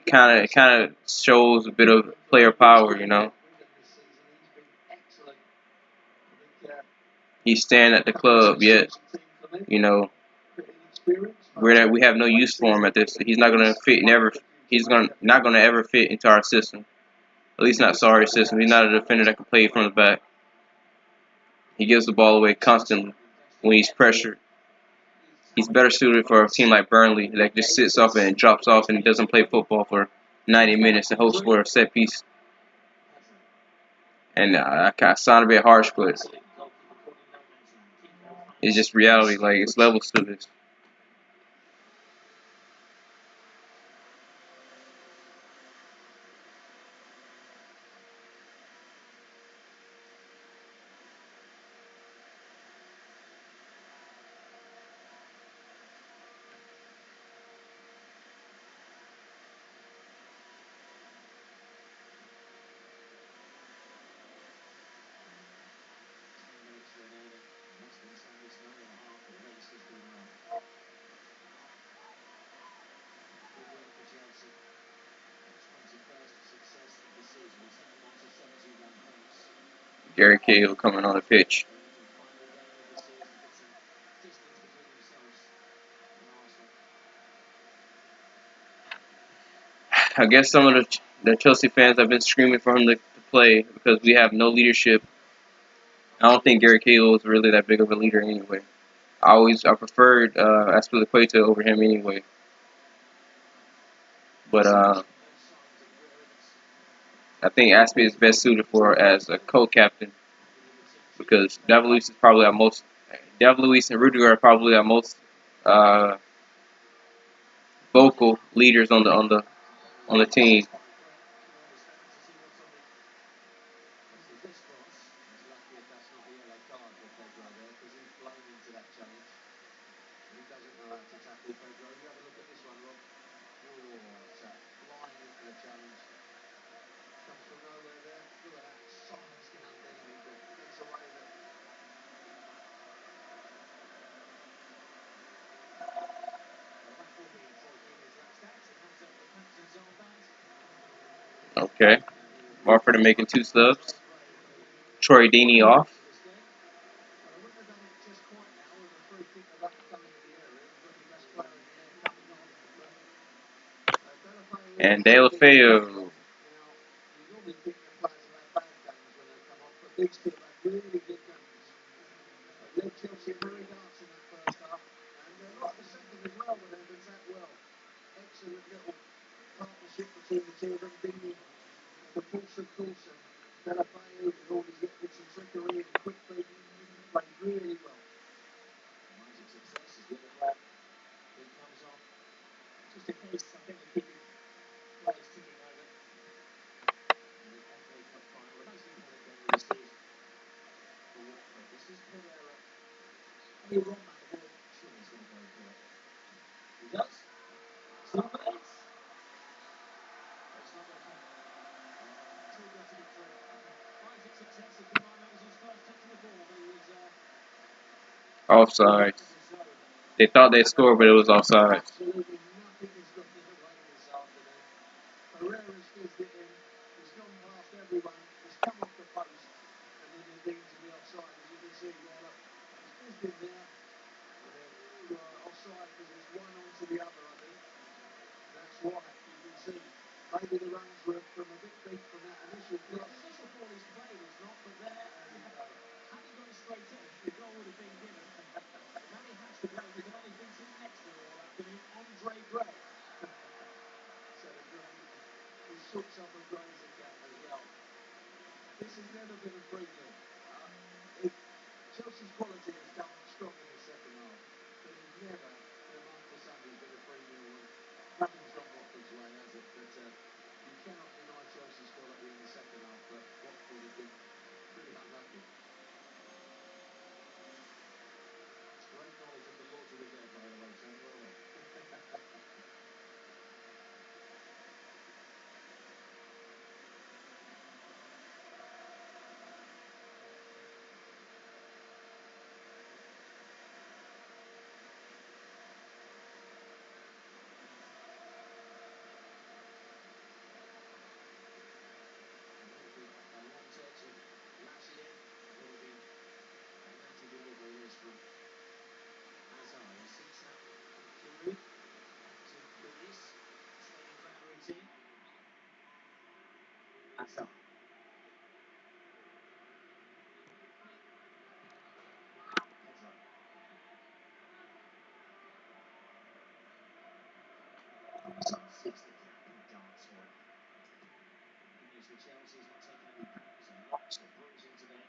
kind of shows a bit of player power, you know. He's staying at the club, yet, you know, we have no use for him at this. He's not gonna fit never. Not gonna ever fit into our system. At least not sorry system. He's not a defender that can play from the back. He gives the ball away constantly when he's pressured. He's better suited for a team like Burnley that just sits off and drops off and doesn't play football for 90 minutes and hopes for a set piece. And I sound a bit harsh, but it's just reality. Like, it's levels to this. Gary Cahill coming on the pitch. I guess some of the Chelsea fans have been screaming for him to play because we have no leadership. I don't think Gary Cahill is really that big of a leader anyway. I preferred Aspilicueta over him anyway. But I think Aspi is best suited for as a co-captain because David Luiz and Rudiger are probably our most uh, vocal leaders on the team. Okay, Watford are making 2 subs. Troy Deeney off. And De La Feo. These two are really good games. They led Chelsea very darts in that first half. And they're not the second as well, but they've attacked well. Excellent little partnership between the two of them. Dini, the pulse of course, and Delafeu with all his little bits and trickery and quick feet. Played really well. Amazing success is the other player who comes on. Just a case, I think, of keeping players ticking over. And the FA Cup final, the most important game of the season for Watford. This is Pereira. Any wrong man the ball, sure he's going to go for it. He does. So it's not going to come. Two got to be through. Finds it success. If you mind, that was his first touch of the ball, but he was Offside. offside. They thought they scored, but it was offside. Absolutely nothing has got in the way this afternoon. Pereira's fizzed it in. He's gone past everyone. He's come off the post, and then they're deemed to be offside. As you can see there, look, he's fizzed in there. Offside because it's one onto the other, I think. That's why you can see. Maybe the runs were from a bit deep from that initial cross. The initial ball he's played is not, but there, had he gone straight in, the goal would have been given. Manny has to go with the man who's been sitting next to him all afternoon, Andre Gray. So the Gray, he sorts up a Gray's account as well. This has never been a 3-0. Chelsea's quality has come strong in the second half, but it's never, in a month for Sunday, been a 3-0 win. Nothing's gone Watford's way, has it? But you cannot deny Chelsea's quality in the second half, but Watford have been pretty unlucky. It's great knowledge of the Lord's of the Dead, by the way, Tony. Well done. A long touch of lashing in. Will be a mighty delivery this from Hazard. He seeks out Giroud to Luis. Training ground routine. Hazard. Hazard seeks the gap and darts for it. Good news for Chelsea, he's not taken any pounds and knocks or bruising today.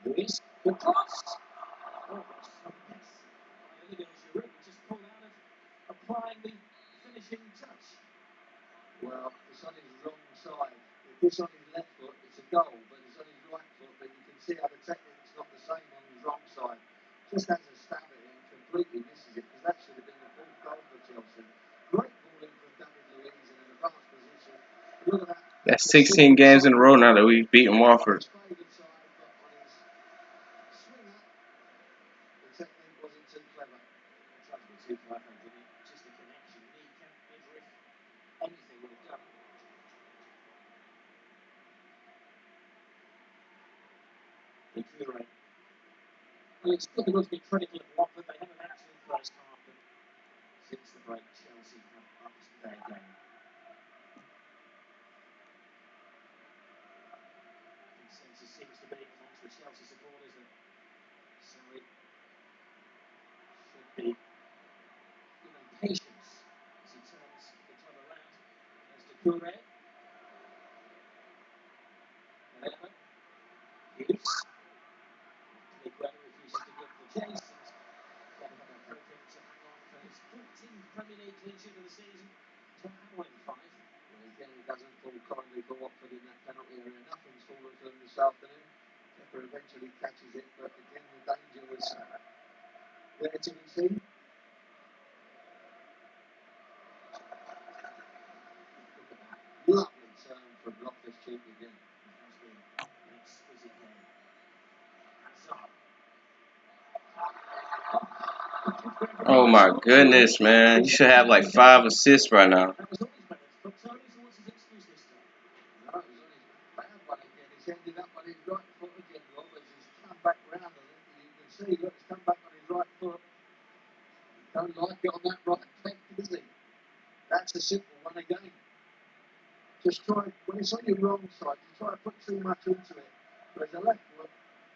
Luis, good cross. Oh, yes. Olivier Giroud just pulled out of applying the finishing touch. Well, it's on his wrong side. If it's on his left foot, it's a goal, but it's on his right foot. But you can see how the technique's not the same on his wrong side. Just has a stab at him, completely misses it, because that should have been the fourth goal for Chelsea. Great ball in from David Luiz in an advanced position. Look at that. That's 16 games in a row now that we've beaten Watford. His favourite side, but on his swing up, the technique wasn't too clever. It tried to be too clever, didn't it? Just a connection, kneecap, midriff, anything would have done. Curate. Well, it's difficult to be critical of Watford. They had an excellent first half, but since the break, Chelsea have upped their game. Consensus seems to be amongst the Chelsea supporters that Sarri should be given patience as he turns the club around. As to Curate. However, Hughes. Miguel refuses to give the chase, and Gallagher hoping to hang on for his 14th Premier League clean sheet of the season. Tom Howell in 5. Well, again, he doesn't fall kindly for Watford in that penalty area. Nothing's fallen for them this afternoon. Pepper eventually catches it, but again, the danger was there to be seen. Look at that. Lovely turn from Loftus-Cheek again. It has been an exquisite game. Hazard. Oh my goodness, man. You should have like 5 assists right now. That was on his minutes, but Tony, so what's his excuse this time? No, it was on his bad one again. He's ended up on his right foot again, Rob, as he's come back round on it. You can see, look, he's come back on his right foot. Don't like it on that right leg, does he? That's a simple one again. just try, when it's on your wrong side, you try to put too much into it. Whereas a left foot,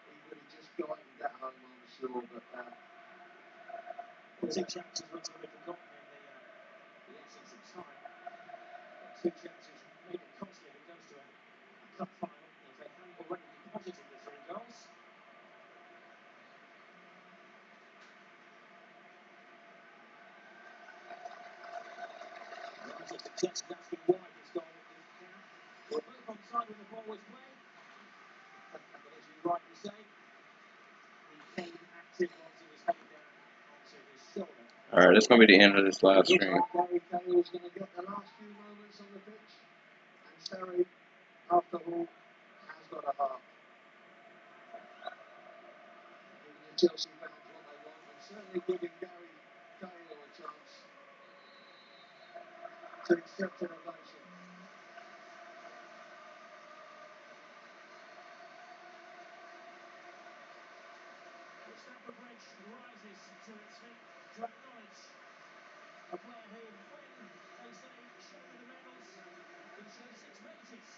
he would have just got it and get home, I'm sure. But two chances which have been forgotten in the essence of time. But two chances make it costly if it goes to a cup final, as they haven't already deposited the 3 goals. Right, it's a test that's been wide, this goal is down. We're both on side when the ball was played. But as you rightly say, he came active once he was headed down onto his shoulder. Alright, that's going to be the end of this live stream. Gary Cahill's going to get the last few moments on the pitch. And Surrey, after all, has got a heart. Giving the Chelsea fans what they want, and certainly giving Gary Cahill a chance to accept an ovation. The Stamford Bridge rises to its feet to acknowledge a player who, when they say show me the medals, he shows 6 penalties.